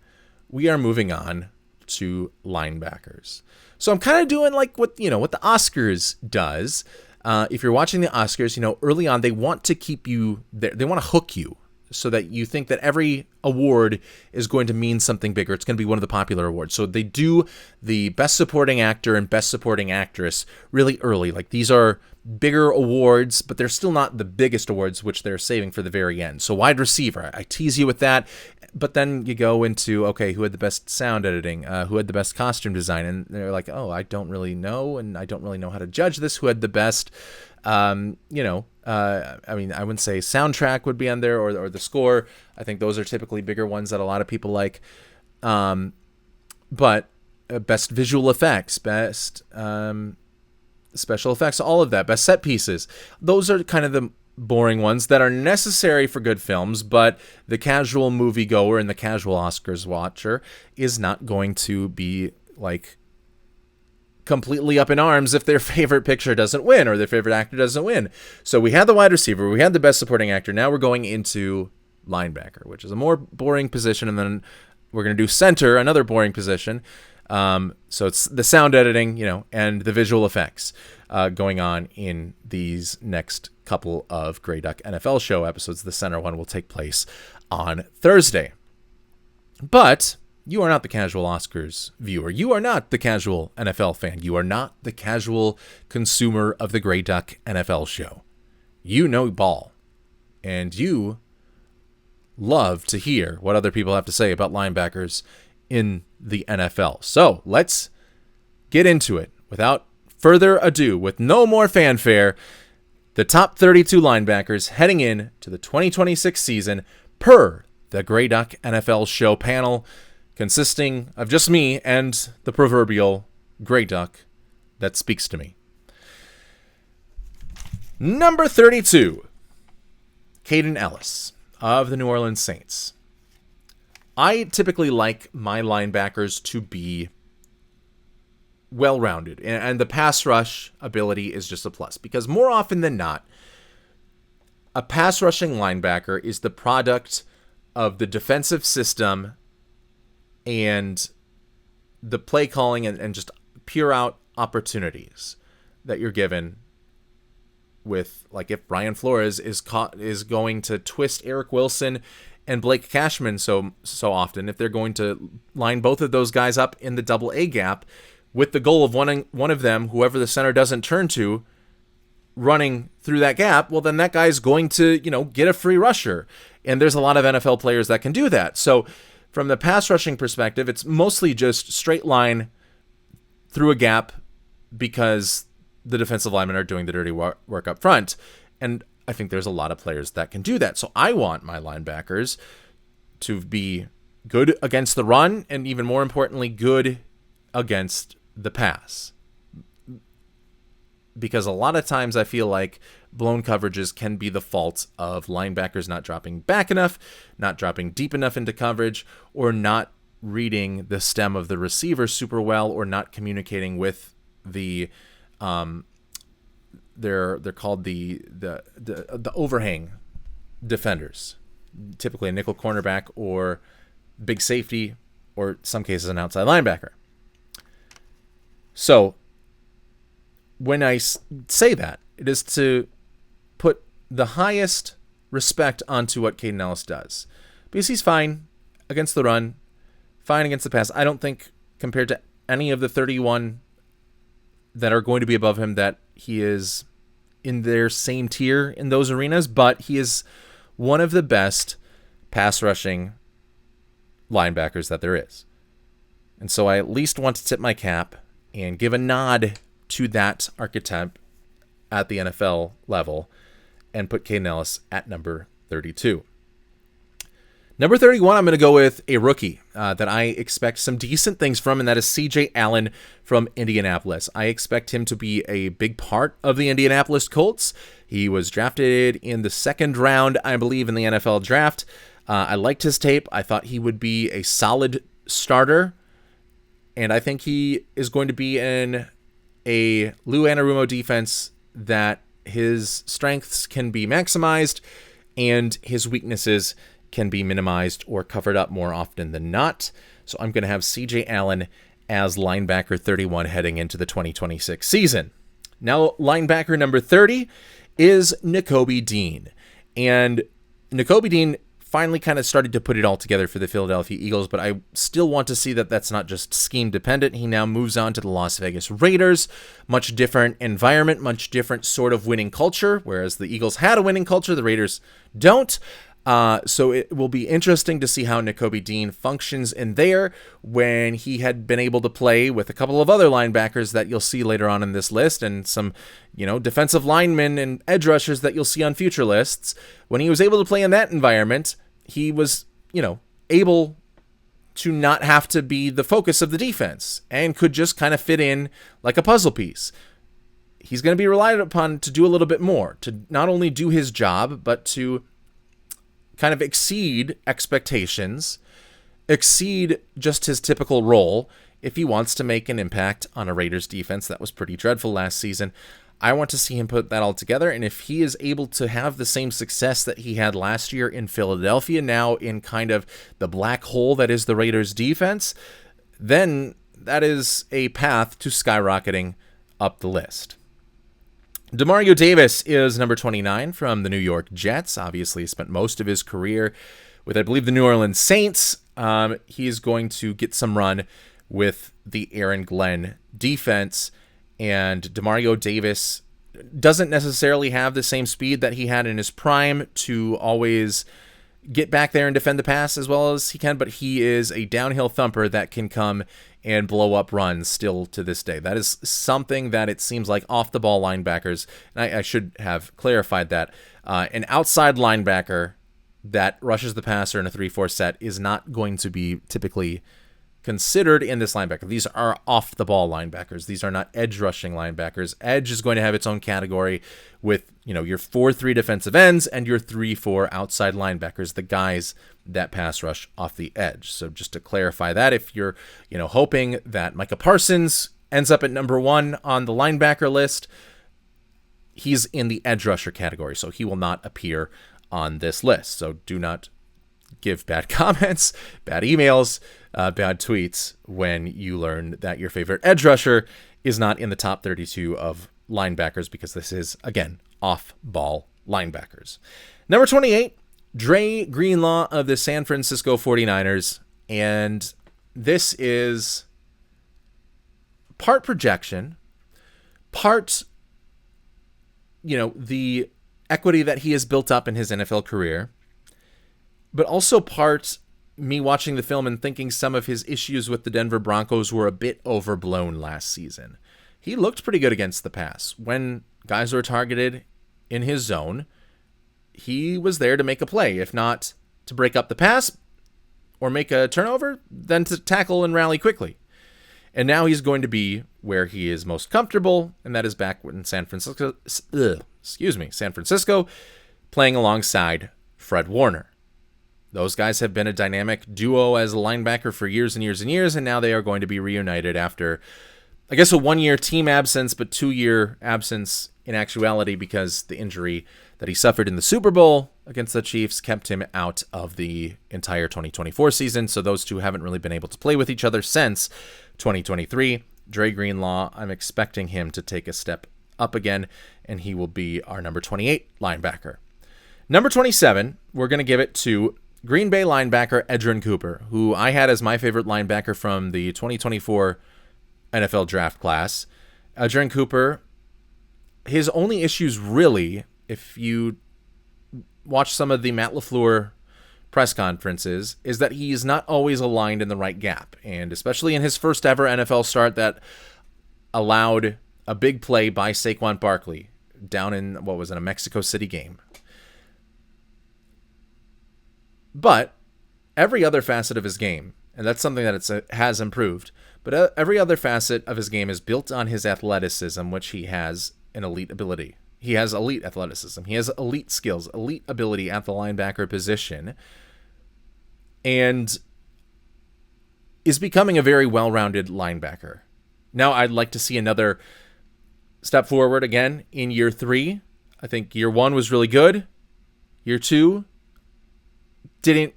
we are moving on to linebackers. So I'm kind of doing like what the Oscars does. If you're watching the Oscars, early on they want to keep you there. They want to hook you so that you think that every award is going to mean something bigger. It's going to be one of the popular awards. So they do the Best Supporting Actor and Best Supporting Actress really early. Like these are bigger awards, but they're still not the biggest awards, which they're saving for the very end. So wide receiver, I tease you with that. But then you go into, okay, who had the best sound editing? Who had the best costume design? And they're like, oh, I don't really know, and I don't really know how to judge this. Who had the best, I wouldn't say soundtrack would be on there or the score. I think those are typically bigger ones that a lot of people like. But best visual effects, best special effects, all of that, best set pieces. Those are kind of the boring ones that are necessary for good films, but the casual moviegoer and the casual Oscars watcher is not going to be like completely up in arms if their favorite picture doesn't win or their favorite actor doesn't win. So we had the wide receiver, we had the best supporting actor. Now we're going into linebacker, which is a more boring position, and then we're going to do center, another boring position. So it's the sound editing, and the visual effects going on in these next couple of Grey Duck NFL show episodes. The center one will take place on Thursday. But you are not the casual Oscars viewer. You are not the casual NFL fan. You are not the casual consumer of the Grey Duck NFL show. You know ball. And you love to hear what other people have to say about linebackers in the NFL. So let's get into it without further ado, with no more fanfare. The top 32 linebackers heading in to the 2026 season per the Grey Duck NFL show panel, consisting of just me and the proverbial Grey Duck that speaks to me. Number 32, Kaden Elliss of the New Orleans Saints. I typically like my linebackers to be well-rounded, and the pass rush ability is just a plus, because more often than not, a pass rushing linebacker is the product of the defensive system and the play calling and just pure out opportunities that you're given with, like, if Brian Flores is going to twist Eric Wilson and Blake Cashman so often, if they're going to line both of those guys up in the double A gap with the goal of one of them, whoever the center doesn't turn to, running through that gap, well, then that guy's going to, get a free rusher. And there's a lot of NFL players that can do that. So from the pass rushing perspective, it's mostly just straight line through a gap because the defensive linemen are doing the dirty work up front. And I think there's a lot of players that can do that. So I want my linebackers to be good against the run and, even more importantly, good against the pass. Because a lot of times I feel like blown coverages can be the fault of linebackers not dropping back enough, not dropping deep enough into coverage, or not reading the stem of the receiver super well, or not communicating with the they're called the overhang defenders, typically a nickel cornerback or big safety, or some cases an outside linebacker. So when I say that, it is to put the highest respect onto what Kaden Elliss does, because he's fine against the run, fine against the pass. I don't think, compared to any of the 31 that are going to be above him, that he is in their same tier in those arenas, but he is one of the best pass rushing linebackers that there is. And so I at least want to tip my cap and give a nod to that archetype at the NFL level and put Kaden Elliss at number 32. Number 31, I'm going to go with a rookie that I expect some decent things from, and that is C.J. Allen from Indianapolis. I expect him to be a big part of the Indianapolis Colts. He was drafted in the second round, I believe, in the NFL draft. I liked his tape. I thought he would be a solid starter, and I think he is going to be in a Lou Anarumo defense that his strengths can be maximized and his weaknesses can be minimized or covered up more often than not. So I'm going to have C.J. Allen as linebacker 31 heading into the 2026 season. Now, linebacker number 30 is Nakobe Dean. And Nakobe Dean finally kind of started to put it all together for the Philadelphia Eagles, but I still want to see that that's not just scheme dependent. He now moves on to the Las Vegas Raiders. Much different environment, much different sort of winning culture, whereas the Eagles had a winning culture, the Raiders don't. So it will be interesting to see how Nakobe Dean functions in there when he had been able to play with a couple of other linebackers that you'll see later on in this list, and some, defensive linemen and edge rushers that you'll see on future lists. When he was able to play in that environment, he was, able to not have to be the focus of the defense and could just kind of fit in like a puzzle piece. He's going to be relied upon to do a little bit more, to not only do his job, but to kind of exceed expectations, exceed just his typical role if he wants to make an impact on a Raiders defense that was pretty dreadful last season. I want to see him put that all together, and if he is able to have the same success that he had last year in Philadelphia, now in kind of the black hole that is the Raiders defense, then that is a path to skyrocketing up the list. Demario Davis is number 29 from the New York Jets. Obviously, spent most of his career with, I believe, the New Orleans Saints. He is going to get some run with the Aaron Glenn defense, and Demario Davis doesn't necessarily have the same speed that he had in his prime to always get back there and defend the pass as well as he can, but he is a downhill thumper that can come and blow up runs still to this day. That is something that it seems like off-the-ball linebackers, and I should have clarified that, an outside linebacker that rushes the passer in a 3-4 set is not going to be typically considered in this linebacker. These are off-the-ball linebackers. These are not edge-rushing linebackers. Edge is going to have its own category with, your 4-3 defensive ends and your 3-4 outside linebackers, the guys that pass rush off the edge. So just to clarify that, if you're, hoping that Micah Parsons ends up at number 1 on the linebacker list, he's in the edge rusher category, so he will not appear on this list. So do not give bad comments, bad emails, bad tweets when you learn that your favorite edge rusher is not in the top 32 of linebackers, because this is, again, off-ball linebackers. Number 28, Dre Greenlaw of the San Francisco 49ers. And this is part projection, part, the equity that he has built up in his NFL career, but also part me watching the film and thinking some of his issues with the Denver Broncos were a bit overblown last season. He looked pretty good against the pass. When guys were targeted in his zone, he was there to make a play, if not to break up the pass or make a turnover, then to tackle and rally quickly. And now he's going to be where he is most comfortable, and that is back in San Francisco, playing alongside Fred Warner. Those guys have been a dynamic duo as a linebacker for years and years and years, and now they are going to be reunited after, I guess, a 1-year team absence, but 2-year absence in actuality, because the injury that he suffered in the Super Bowl against the Chiefs kept him out of the entire 2024 season. So those two haven't really been able to play with each other since 2023. Dre Greenlaw, I'm expecting him to take a step up again, and he will be our number 28 linebacker. Number 27, we're going to give it to Green Bay linebacker Edgerrin Cooper, who I had as my favorite linebacker from the 2024 NFL draft class. Edgerrin Cooper, his only issues really, if you watch some of the Matt LaFleur press conferences, is that he's not always aligned in the right gap. And especially in his first ever NFL start that allowed a big play by Saquon Barkley down in, a Mexico City game. But every other facet of his game, and that's something that has improved, but every other facet of his game is built on his athleticism, which he has an elite ability. He has elite athleticism. He has elite skills, elite ability at the linebacker position, and is becoming a very well-rounded linebacker. Now, I'd like to see another step forward again in year 3. I think year 1 was really good. Year 2 didn't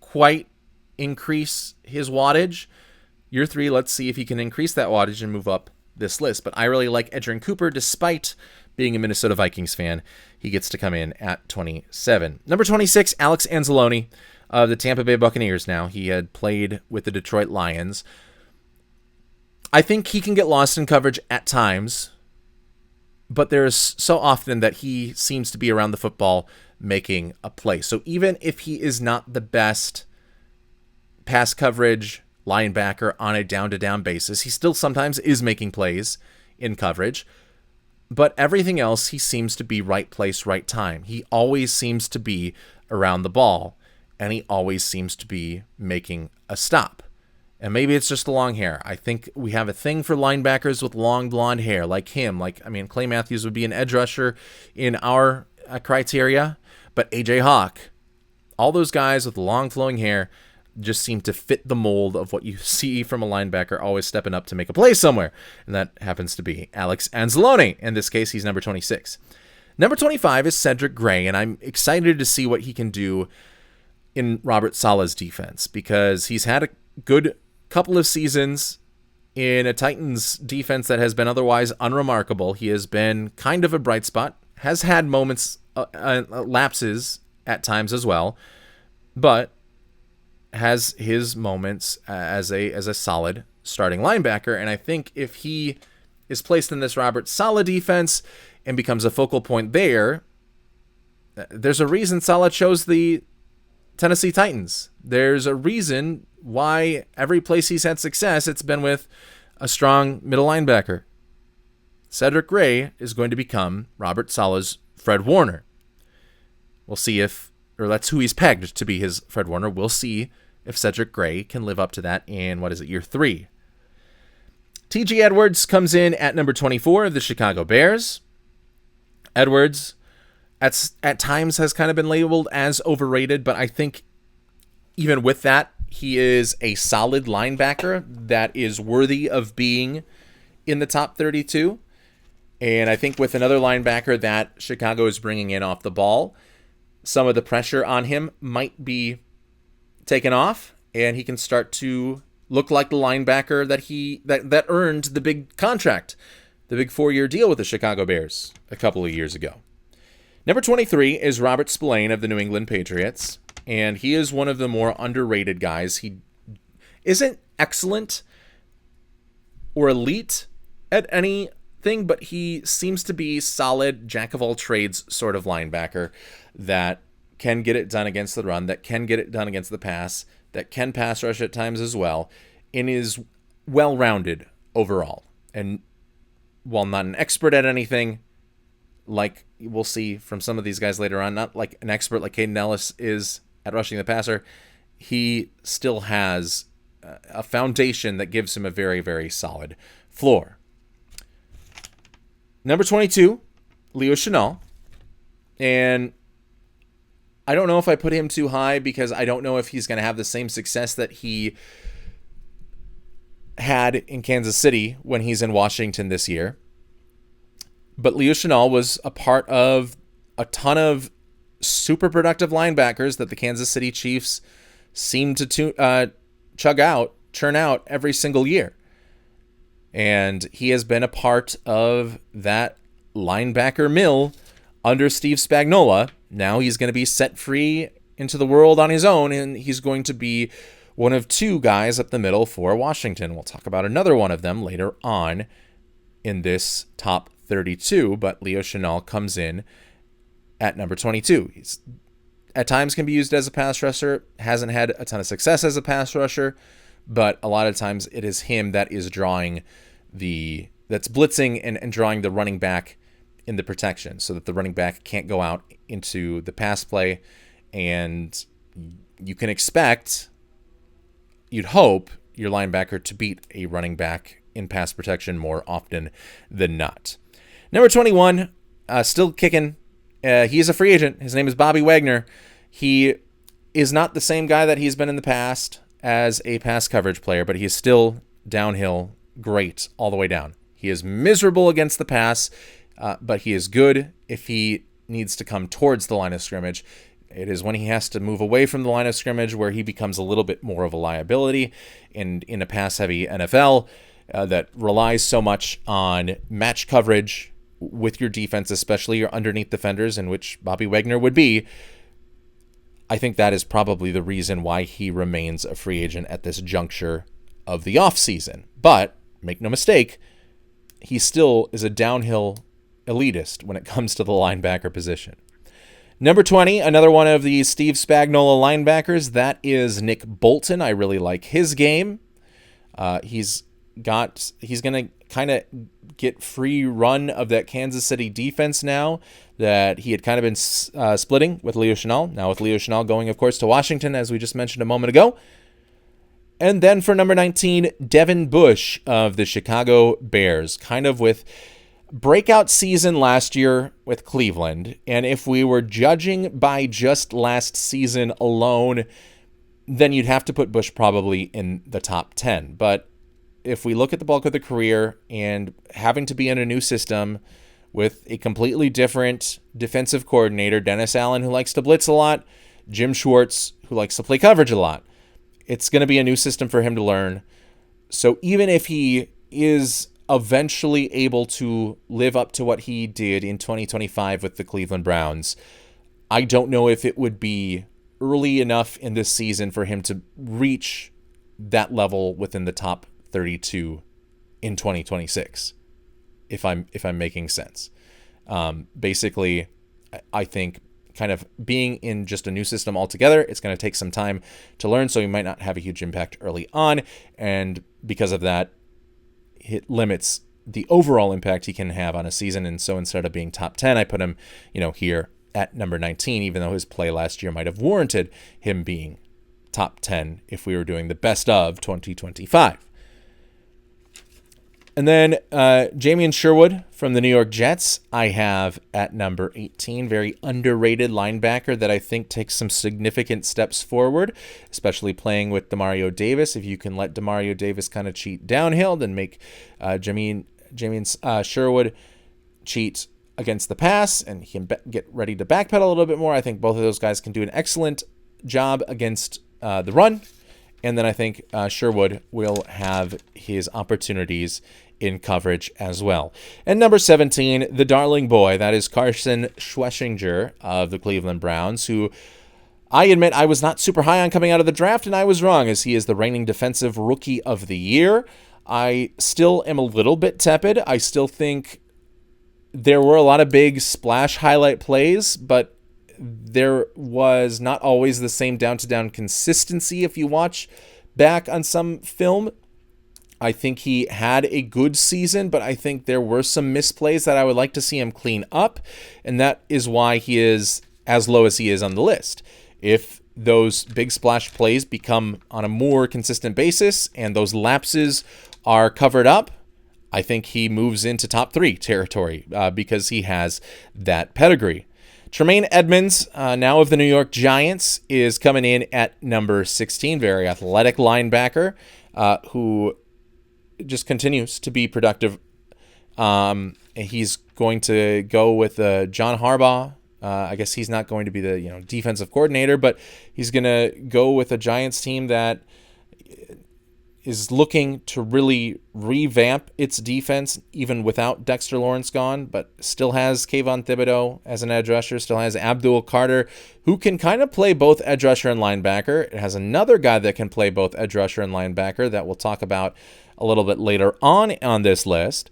quite increase his wattage. Year 3, let's see if he can increase that wattage and move up this list. But I really like Edgerrin Cooper, despite being a Minnesota Vikings fan. He gets to come in at 27. Number 26, Alex Anzalone of the Tampa Bay Buccaneers now. He had played with the Detroit Lions. I think he can get lost in coverage at times, but there's so often that he seems to be around the football making a play. So even if he is not the best pass coverage linebacker on a down-to-down basis, he still sometimes is making plays in coverage. But everything else, he seems to be right place, right time. He always seems to be around the ball, and he always seems to be making a stop. And maybe it's just the long hair. I think we have a thing for linebackers with long blonde hair, like him. Clay Matthews would be an edge rusher in our criteria, but A.J. Hawk, all those guys with long flowing hair just seem to fit the mold of what you see from a linebacker always stepping up to make a play somewhere. And that happens to be Alex Anzalone. In this case, he's number 26. Number 25 is Cedric Gray, and I'm excited to see what he can do in Robert Saleh's defense, because he's had a good couple of seasons in a Titans defense that has been otherwise unremarkable. He has been kind of a bright spot, has had moments, lapses at times as well, but has his moments as a solid starting linebacker. And I think if he is placed in this Robert Saleh defense and becomes a focal point there, there's a reason Saleh chose the Tennessee Titans. There's a reason why every place he's had success, it's been with a strong middle linebacker. Cedric Gray is going to become Robert Saleh's Fred Warner. We'll see that's who he's pegged to be his Fred Warner. We'll see if Cedric Gray can live up to that in, year 3. T.J. Edwards comes in at number 24 of the Chicago Bears. Edwards at times has kind of been labeled as overrated, but I think even with that, he is a solid linebacker that is worthy of being in the top 32. And I think with another linebacker that Chicago is bringing in off the ball, some of the pressure on him might be taken off, and he can start to look like the linebacker that earned the big contract, the big 4-year deal with the Chicago Bears a couple of years ago. Number 23 is Robert Spillane of the New England Patriots, and he is one of the more underrated guys. He isn't excellent or elite at anything, but he seems to be solid, jack-of-all-trades sort of linebacker that can get it done against the run, that can get it done against the pass, that can pass rush at times as well, and is well-rounded overall. And while not an expert at anything, like we'll see from some of these guys later on, not like an expert like Caden Ellis is at rushing the passer, he still has a foundation that gives him a very, very solid floor. Number 22, Leo Chenal. And I don't know if I put him too high because I don't know if he's going to have the same success that he had in Kansas City when he's in Washington this year. But Leo Chenal was a part of a ton of super productive linebackers that the Kansas City Chiefs seem to churn out every single year. And he has been a part of that linebacker mill under Steve Spagnuolo. Now he's going to be set free into the world on his own, and he's going to be one of 2 guys up the middle for Washington. We'll talk about another one of them later on in this top 32, but Leo Chenal comes in at number 22. He's at times can be used as a pass rusher, hasn't had a ton of success as a pass rusher, but a lot of times it is him that is that's blitzing and drawing the running back in the protection so that the running back can't go out into the pass play. And you can expect, you'd hope, your linebacker to beat a running back in pass protection more often than not. Number 21, still kicking. He is a free agent. His name is Bobby Wagner. He is not the same guy that he's been in the past as a pass coverage player, but he is still downhill great all the way down. He is miserable against the pass, but he is good if he needs to come towards the line of scrimmage. It is when he has to move away from the line of scrimmage where he becomes a little bit more of a liability in a pass-heavy NFL that relies so much on match coverage with your defense, especially your underneath defenders, in which Bobby Wagner would be. I think that is probably the reason why he remains a free agent at this juncture of the offseason. But make no mistake, he still is a downhill elitist when it comes to the linebacker position. Number 20, another one of the Steve Spagnuolo linebackers, that is Nick Bolton. I really like his game. He's going to kind of get free run of that Kansas City defense now that he had kind of been splitting with Leo Chenal. Now with Leo Chenal going, of course, to Washington, as we just mentioned a moment ago. And then for number 19, Devin Bush of the Chicago Bears, kind of with breakout season last year with Cleveland. And if we were judging by just last season alone, then you'd have to put Bush probably in the top 10. But if we look at the bulk of the career and having to be in a new system with a completely different defensive coordinator, Dennis Allen, who likes to blitz a lot, Jim Schwartz, who likes to play coverage a lot, it's going to be a new system for him to learn. So even if he is eventually able to live up to what he did in 2025 with the Cleveland Browns, I don't know if it would be early enough in this season for him to reach that level within the top 32 in 2026, if I'm making sense. Basically, I think kind of being in just a new system altogether. It's going to take some time to learn, so he might not have a huge impact early on. And because of that, it limits the overall impact he can have on a season. And so instead of being top 10, I put him, here at number 19, even though his play last year might have warranted him being top 10 if we were doing the best of 2025. And then Jamian Sherwood from the New York Jets, I have at number 18. Very underrated linebacker that I think takes some significant steps forward, especially playing with Demario Davis. If you can let Demario Davis kind of cheat downhill, then make Jamian Sherwood cheat against the pass, and he can get ready to backpedal a little bit more. I think both of those guys can do an excellent job against the run. And then I think Sherwood will have his opportunities in coverage as well. And number 17, the darling boy, that is Carson Schweschinger of the Cleveland Browns, who I admit I was not super high on coming out of the draft, and I was wrong, as he is the reigning defensive rookie of the year. I still am a little bit tepid. I still think there were a lot of big splash highlight plays, but there was not always the same down-to-down consistency if you watch back on some film. I think he had a good season, but I think there were some misplays that I would like to see him clean up, and that is why he is as low as he is on the list. If those big splash plays become on a more consistent basis and those lapses are covered up, I think he moves into top 3 territory because he has that pedigree. Tremaine Edmonds, now of the New York Giants, is coming in at number 16. Very athletic linebacker who just continues to be productive. He's going to go with John Harbaugh. I guess he's not going to be the defensive coordinator, but he's going to go with a Giants team that is looking to really revamp its defense, even without Dexter Lawrence gone, but still has Kayvon Thibodeau as an edge rusher, still has Abdul Carter, who can kind of play both edge rusher and linebacker. It has another guy that can play both edge rusher and linebacker that we'll talk about a little bit later on this list.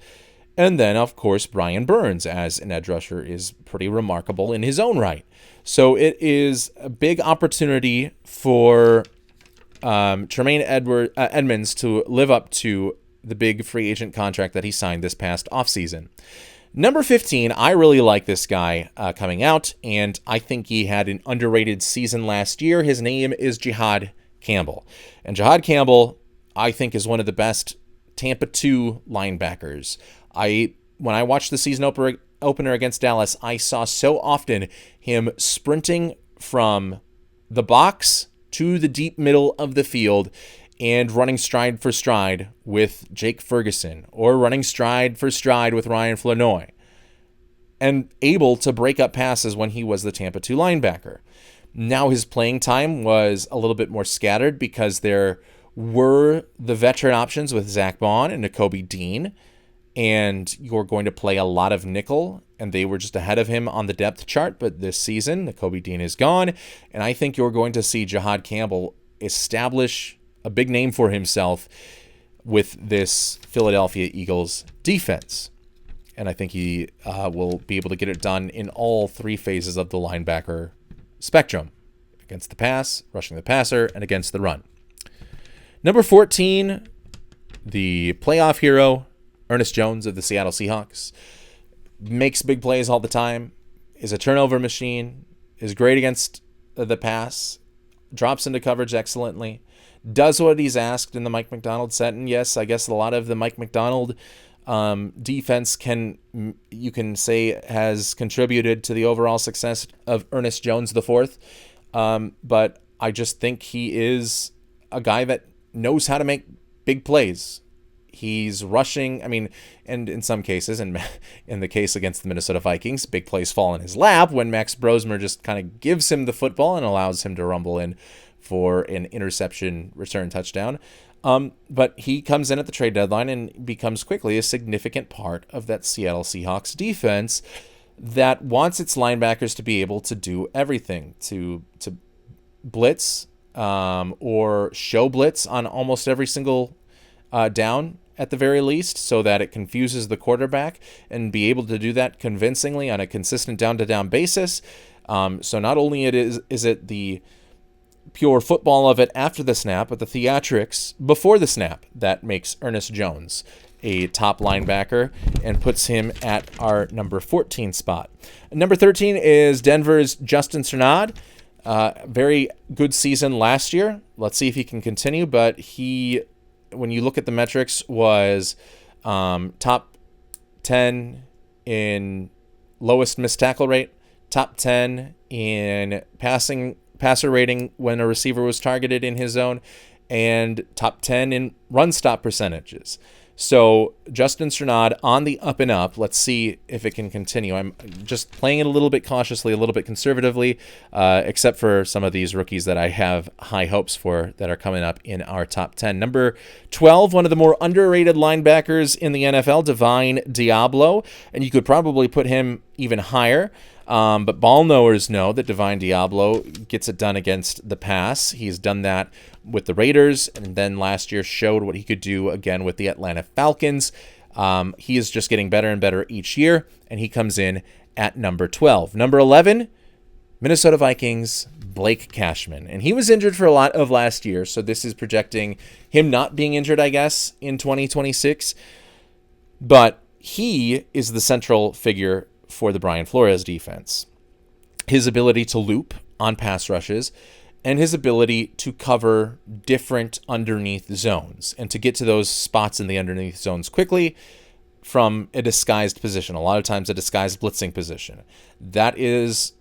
And then, of course, Brian Burns as an edge rusher is pretty remarkable in his own right. So it is a big opportunity for Tremaine Edmonds to live up to the big free agent contract that he signed this past offseason. Number 15, I really like this guy coming out, and I think he had an underrated season last year. His name is Jihad Campbell. And Jihad Campbell, I think, is one of the best Tampa 2 linebackers. When I watched the season opener against Dallas, I saw so often him sprinting from the box to the deep middle of the field and running stride for stride with Jake Ferguson or running stride for stride with Ryan Flournoy, and able to break up passes when he was the Tampa 2 linebacker. Now his playing time was a little bit more scattered because there were the veteran options with Zach Bond and Nakobe Dean, and you're going to play a lot of nickel, and they were just ahead of him on the depth chart. But this season, Nakobe Dean is gone, and I think you're going to see Jihad Campbell establish a big name for himself with this Philadelphia Eagles defense. And I think he will be able to get it done in all 3 phases of the linebacker spectrum: against the pass, rushing the passer, and against the run. Number 14, the playoff hero, Ernest Jones of the Seattle Seahawks. Makes big plays all the time, is a turnover machine, is great against the pass, drops into coverage excellently, does what he's asked in the Mike Macdonald set. And yes, I guess a lot of the Mike Macdonald defense you can say has contributed to the overall success of Ernest Jones IV. But I just think he is a guy that knows how to make big plays. He's rushing, and in some cases, and in the case against the Minnesota Vikings, big plays fall in his lap when Max Brosmer just kind of gives him the football and allows him to rumble in for an interception return touchdown. But he comes in at the trade deadline and becomes quickly a significant part of that Seattle Seahawks defense that wants its linebackers to be able to do everything, to blitz or show blitz on almost every single down at the very least, so that it confuses the quarterback, and be able to do that convincingly on a consistent down-to-down basis. So not only is it the pure football of it after the snap, but the theatrics before the snap that makes Ernest Jones a top linebacker and puts him at our number 14 spot. Number 13 is Denver's Justin Strnad. Very good season last year. Let's see if he can continue, but he, when you look at the metrics, was top 10 in lowest missed tackle rate, top 10 in passer rating when a receiver was targeted in his zone, and top 10 in run stop percentages. So Justin Strnad on the up and up. Let's see if it can continue. I'm just playing it a little bit cautiously, a little bit conservatively, except for some of these rookies that I have high hopes for that are coming up in our top 10. Number 12, one of the more underrated linebackers in the NFL, Divine Diablo, and you could probably put him even higher. But ball knowers know that Divine Diablo gets it done against the pass. He's done that with the Raiders, and then last year showed what he could do again with the Atlanta Falcons. He is just getting better and better each year, and he comes in at number 12. Number 11, Minnesota Vikings, Blake Cashman. And he was injured for a lot of last year, so this is projecting him not being injured, I guess, in 2026. But he is the central figure for the Brian Flores defense. His ability to loop on pass rushes and his ability to cover different underneath zones and to get to those spots in the underneath zones quickly from a disguised position, a lot of times a disguised blitzing position. That is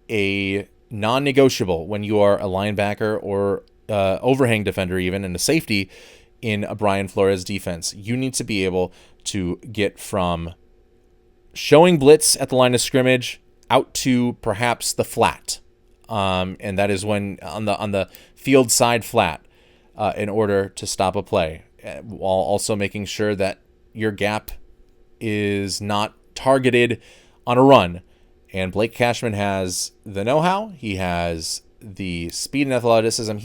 a non-negotiable when you are a linebacker or overhang defender even, and a safety in a Brian Flores defense. You need to be able to get from showing blitz at the line of scrimmage out to perhaps the flat. And that is when on the field side flat in order to stop a play, while also making sure that your gap is not targeted on a run. And Blake Cashman has the know-how. He has the speed and athleticism.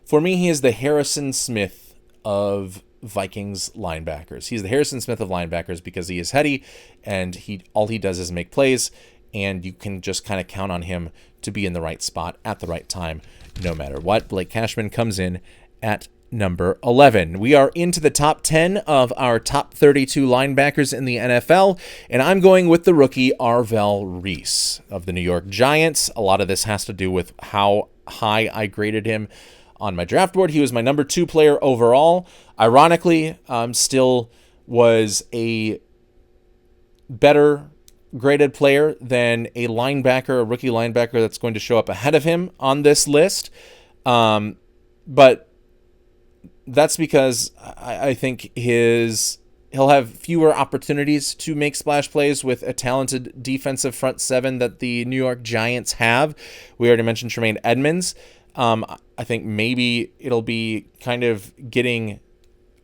For me, he is the Harrison Smith of Vikings linebackers. He's the Harrison Smith of linebackers because he is heady and all he does is make plays, and you can just kind of count on him to be in the right spot at the right time no matter what. Blake Cashman comes in at number 11. We are into the top 10 of our top 32 linebackers in the NFL, and I'm going with the rookie Arvell Reese of the New York Giants. A lot of this has to do with how high I graded him on my draft board. He was my number 2 player overall. Ironically, still was a better graded player than a linebacker, a rookie linebacker that's going to show up ahead of him on this list. But that's because I think he'll have fewer opportunities to make splash plays with a talented defensive front seven that the New York Giants have. We already mentioned Tremaine Edmonds. I think maybe it'll be kind of getting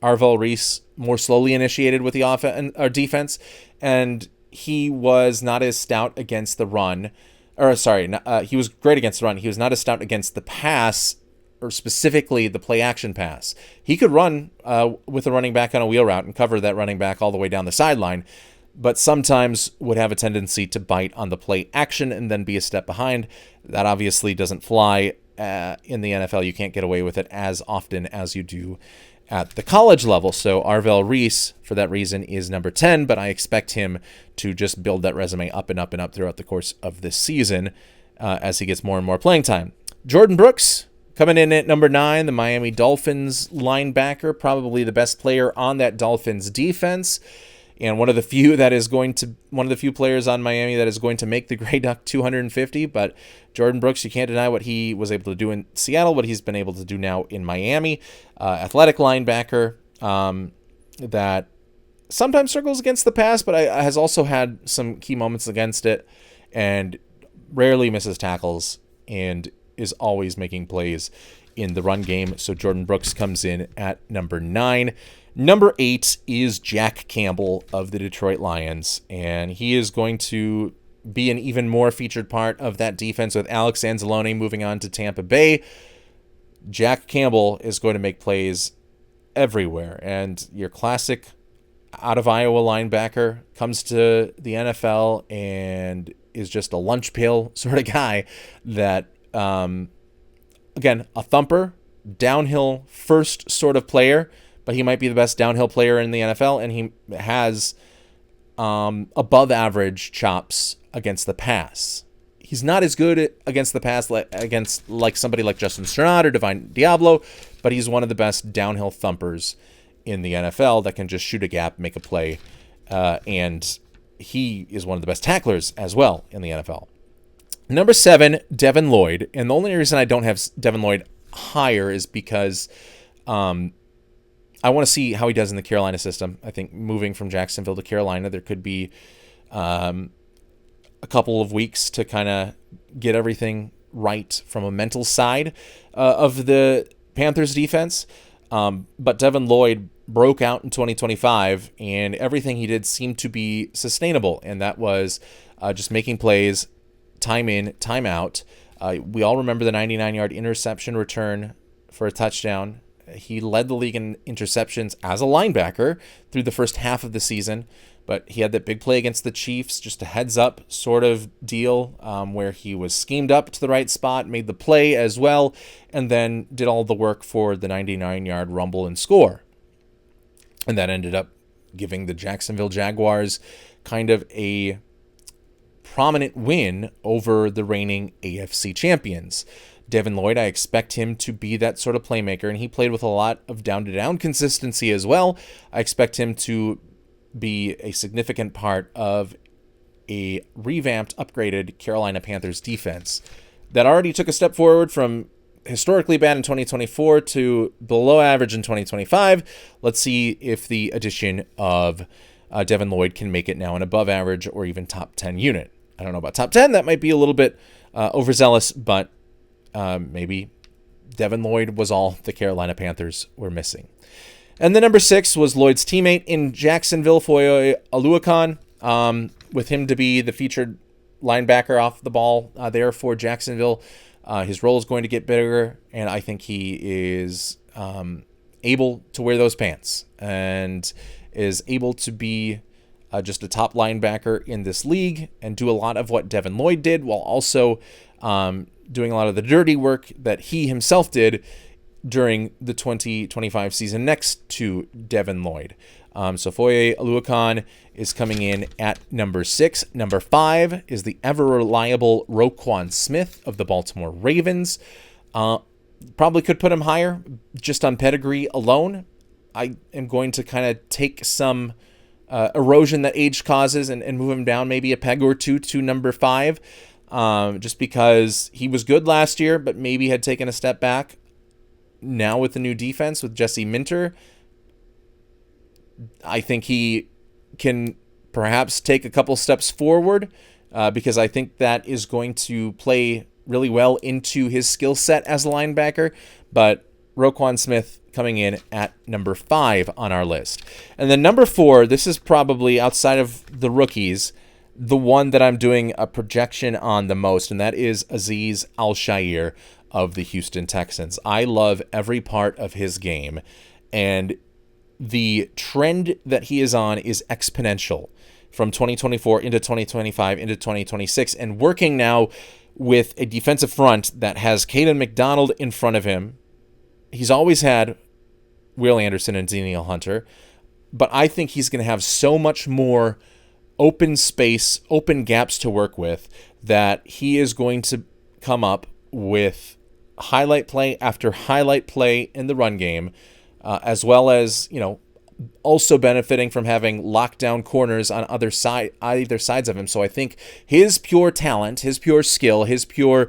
Arvell Reese more slowly initiated with the offense or defense, and he was not as stout against the run. He was great against the run. He was not as stout against the pass, or specifically the play action pass. He could run with a running back on a wheel route and cover that running back all the way down the sideline, but sometimes would have a tendency to bite on the play action and then be a step behind. That obviously doesn't fly in the NFL. You can't get away with it as often as you do at the college level. So Arvell Reese, for that reason, is number 10, but I expect him to just build that resume up and up and up throughout the course of this season as he gets more and more playing time. Jordan Brooks, coming in at number 9, the Miami Dolphins linebacker, probably the best player on that Dolphins defense, and one of the few players on Miami that is going to make the Grey Duck 250. But Jordan Brooks, you can't deny what he was able to do in Seattle, what he's been able to do now in Miami. Athletic linebacker that sometimes struggles against the pass, but has also had some key moments against it, and rarely misses tackles, and is always making plays in the run game. So Jordan Brooks comes in at number 9. Number 8 is Jack Campbell of the Detroit Lions, and he is going to be an even more featured part of that defense with Alex Anzalone moving on to Tampa Bay. Jack Campbell is going to make plays everywhere, and your classic out of Iowa linebacker, comes to the NFL and is just a lunch pail sort of guy that, again, a thumper, downhill first sort of player, but he might be the best downhill player in the NFL, and he has above average chops against the pass. He's not as good against the pass against somebody like Justin Strnad or Divine Diablo, but he's one of the best downhill thumpers in the NFL that can just shoot a gap, make a play, and he is one of the best tacklers as well in the NFL. Number 7, Devin Lloyd, and the only reason I don't have Devin Lloyd higher is because I want to see how he does in the Carolina system. I think moving from Jacksonville to Carolina, there could be a couple of weeks to kind of get everything right from a mental side of the Panthers defense. But Devin Lloyd broke out in 2025, and everything he did seemed to be sustainable, and that was just making plays, time in, time out. We all remember the 99-yard interception return for a touchdown. He led the league in interceptions as a linebacker through the first half of the season, but he had that big play against the Chiefs, just a heads-up sort of deal where he was schemed up to the right spot, made the play as well, and then did all the work for the 99-yard rumble and score. And that ended up giving the Jacksonville Jaguars kind of a prominent win over the reigning AFC champions. Devin Lloyd, I expect him to be that sort of playmaker, and he played with a lot of down-to-down consistency as well. I expect him to be a significant part of a revamped, upgraded Carolina Panthers defense that already took a step forward from historically bad in 2024 to below average in 2025. Let's see if the addition of Devin Lloyd can make it now an above average or even top 10 unit. I don't know about top 10. That might be a little bit overzealous, but maybe Devin Lloyd was all the Carolina Panthers were missing. And the number 6 was Lloyd's teammate in Jacksonville, Foye Oluokun, with him to be the featured linebacker off the ball there for Jacksonville. His role is going to get bigger, and I think he is able to wear those pants and is able to be just a top linebacker in this league and do a lot of what Devin Lloyd did while also doing a lot of the dirty work that he himself did during the 2025 season next to Devin Lloyd. So Foye Oluokun is coming in at number 6. Number 5 is the ever-reliable Roquan Smith of the Baltimore Ravens. Probably could put him higher just on pedigree alone. I am going to kind of take some erosion that age causes and move him down maybe a peg or two to number 5, just because he was good last year, but maybe had taken a step back. Now with the new defense with Jesse Minter, I think he can perhaps take a couple steps forward because I think that is going to play really well into his skill set as a linebacker. But Roquan Smith coming in at number 5 on our list. And then number 4, this is probably outside of the rookies, the one that I'm doing a projection on the most, and that is Azeez Al-Shaair of the Houston Texans. I love every part of his game, and the trend that he is on is exponential from 2024 into 2025 into 2026, and working now with a defensive front that has Caden McDonald in front of him. He's always had Will Anderson and Danielle Hunter, but I think he's going to have so much more open space, open gaps to work with, that he is going to come up with highlight play after highlight play in the run game, as well as, also benefiting from having lockdown corners on either sides of him. So I think his pure talent, his pure skill, his pure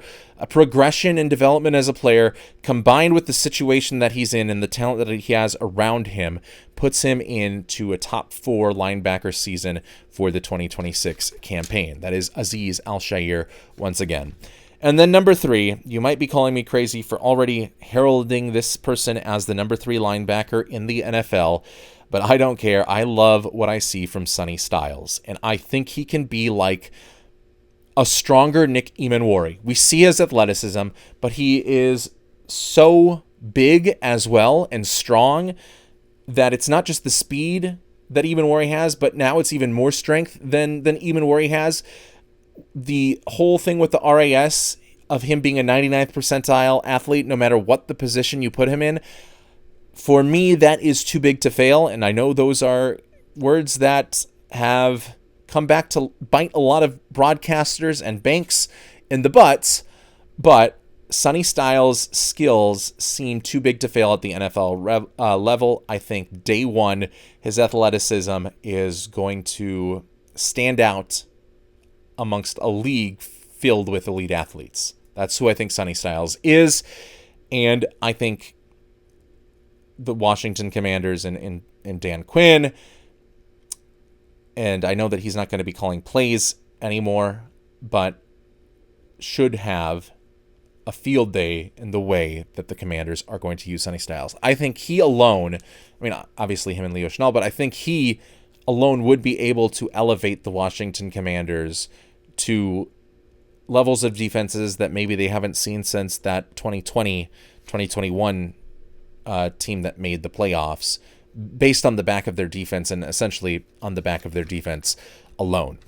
progression and development as a player, combined with the situation that he's in and the talent that he has around him, puts him into a top 4 linebacker season for the 2026 campaign. That is Azeez Al-Shaair once again. And then number 3, you might be calling me crazy for already heralding this person as the number 3 linebacker in the NFL, but I don't care. I love what I see from Sonny Styles, and I think he can be like a stronger Nick Emanwari. We see his athleticism, but he is so big as well and strong that it's not just the speed that Ebenwari has, but now it's even more strength than Ebenwari has. The whole thing with the RAS of him being a 99th percentile athlete, no matter what the position you put him in, for me, that is too big to fail. And I know those are words that have come back to bite a lot of broadcasters and banks in the butts, but Sonny Styles' skills seem too big to fail at the NFL level. I think day one, his athleticism is going to stand out amongst a league filled with elite athletes. That's who I think Sonny Styles is. And I think the Washington Commanders and Dan Quinn, and I know that he's not going to be calling plays anymore, but should have a field day in the way that the Commanders are going to use Sonny Styles. I think he alone, I mean, obviously him and Leo Chenal, but I think he alone would be able to elevate the Washington Commanders to levels of defenses that maybe they haven't seen since that 2020, 2021 team that made the playoffs, based on the back of their defense and essentially on the back of their defense alone.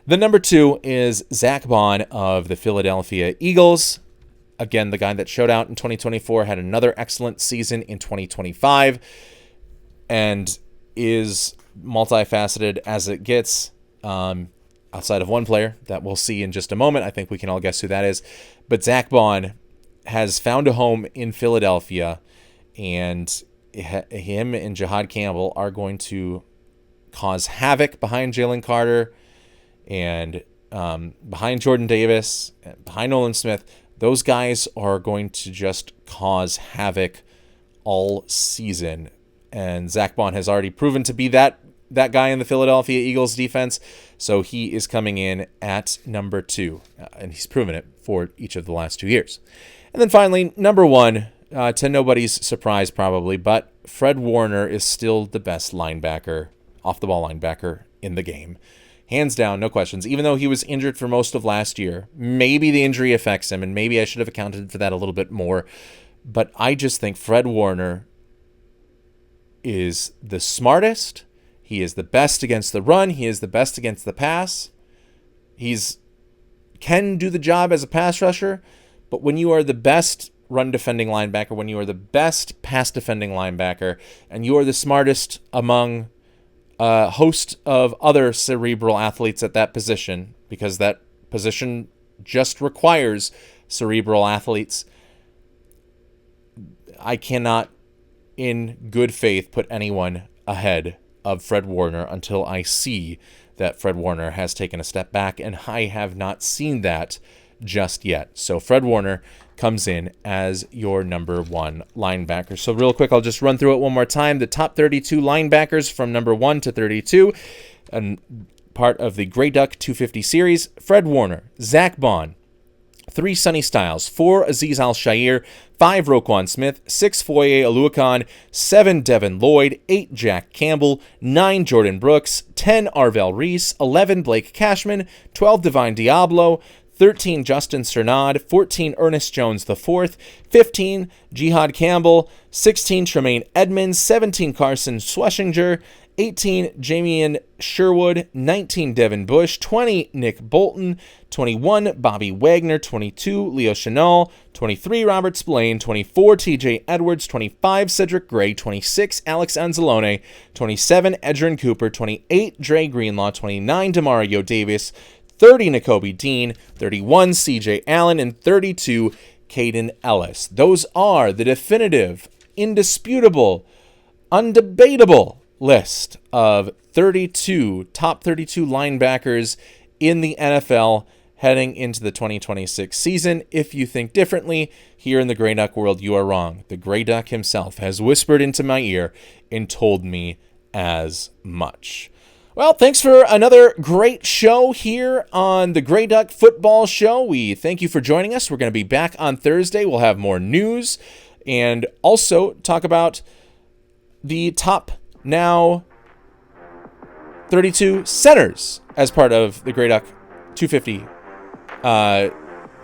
The number 2 is Zach Bond of the Philadelphia Eagles. Again, the guy that showed out in 2024 had another excellent season in 2025 and is multifaceted as it gets, outside of one player that we'll see in just a moment. I think we can all guess who that is. But Zach Bond has found a home in Philadelphia, and him and Jihad Campbell are going to cause havoc behind Jalen Carter and behind Jordan Davis, behind Nolan Smith. Those guys are going to just cause havoc all season. And Zach Bond has already proven to be that guy in the Philadelphia Eagles defense. So he is coming in at number 2. And he's proven it for each of the last 2 years. And then finally, number 1, to nobody's surprise probably, but Fred Warner is still the best linebacker, off-the-ball linebacker in the game. Hands down, no questions. Even though he was injured for most of last year, maybe the injury affects him, and maybe I should have accounted for that a little bit more. But I just think Fred Warner is the smartest. He is the best against the run. He is the best against the pass. He's can do the job as a pass rusher, but when you are the best run defending linebacker, when you are the best pass defending linebacker, and you are the smartest among a host of other cerebral athletes at that position, because that position just requires cerebral athletes, I cannot in good faith put anyone ahead of Fred Warner until I see that Fred Warner has taken a step back, and I have not seen that just yet. So Fred Warner comes in as your number 1 linebacker. So real quick, I'll just run through it one more time. The top 32 linebackers from number 1 to 32, and part of the Grey Duck 250 series: Fred Warner, Zach Bond, 3 Sonny Styles, 4 Azeez Al-Shaair, 5 Roquan Smith, 6 Foye Oluokun, 7 Devin Lloyd, 8 Jack Campbell, 9 Jordan Brooks, 10 Arvell Reese, 11 Blake Cashman, 12 Divine Diablo, 13 Justin Cernod, 14 Ernest Jones IV, 15 Jihad Campbell, 16 Tremaine Edmonds, 17 Carson Schlesinger, 18 Jamian Sherwood, 19 Devin Bush, 20 Nick Bolton, 21 Bobby Wagner, 22 Leo Chenal, 23 Robert Spillane, 24 TJ Edwards, 25 Cedric Gray, 26 Alex Anzalone, 27 Edgerrin Cooper, 28 Dre Greenlaw, 29 Demario Davis, 30 Nakobe Dean, 31 CJ Allen, and 32 Caden Ellis. Those are the definitive, indisputable, undebatable list of top 32 linebackers in the NFL heading into the 2026 season. If you think differently, here in the Grey Duck world, you are wrong. The Grey Duck himself has whispered into my ear and told me as much. Well, thanks for another great show here on the Grey Duck Football Show. We thank you for joining us. We're going to be back on Thursday. We'll have more news and also talk about the top now 32 centers as part of the Grey Duck 250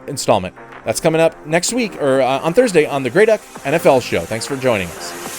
installment. That's coming up next week or on Thursday on the Grey Duck NFL Show. Thanks for joining us.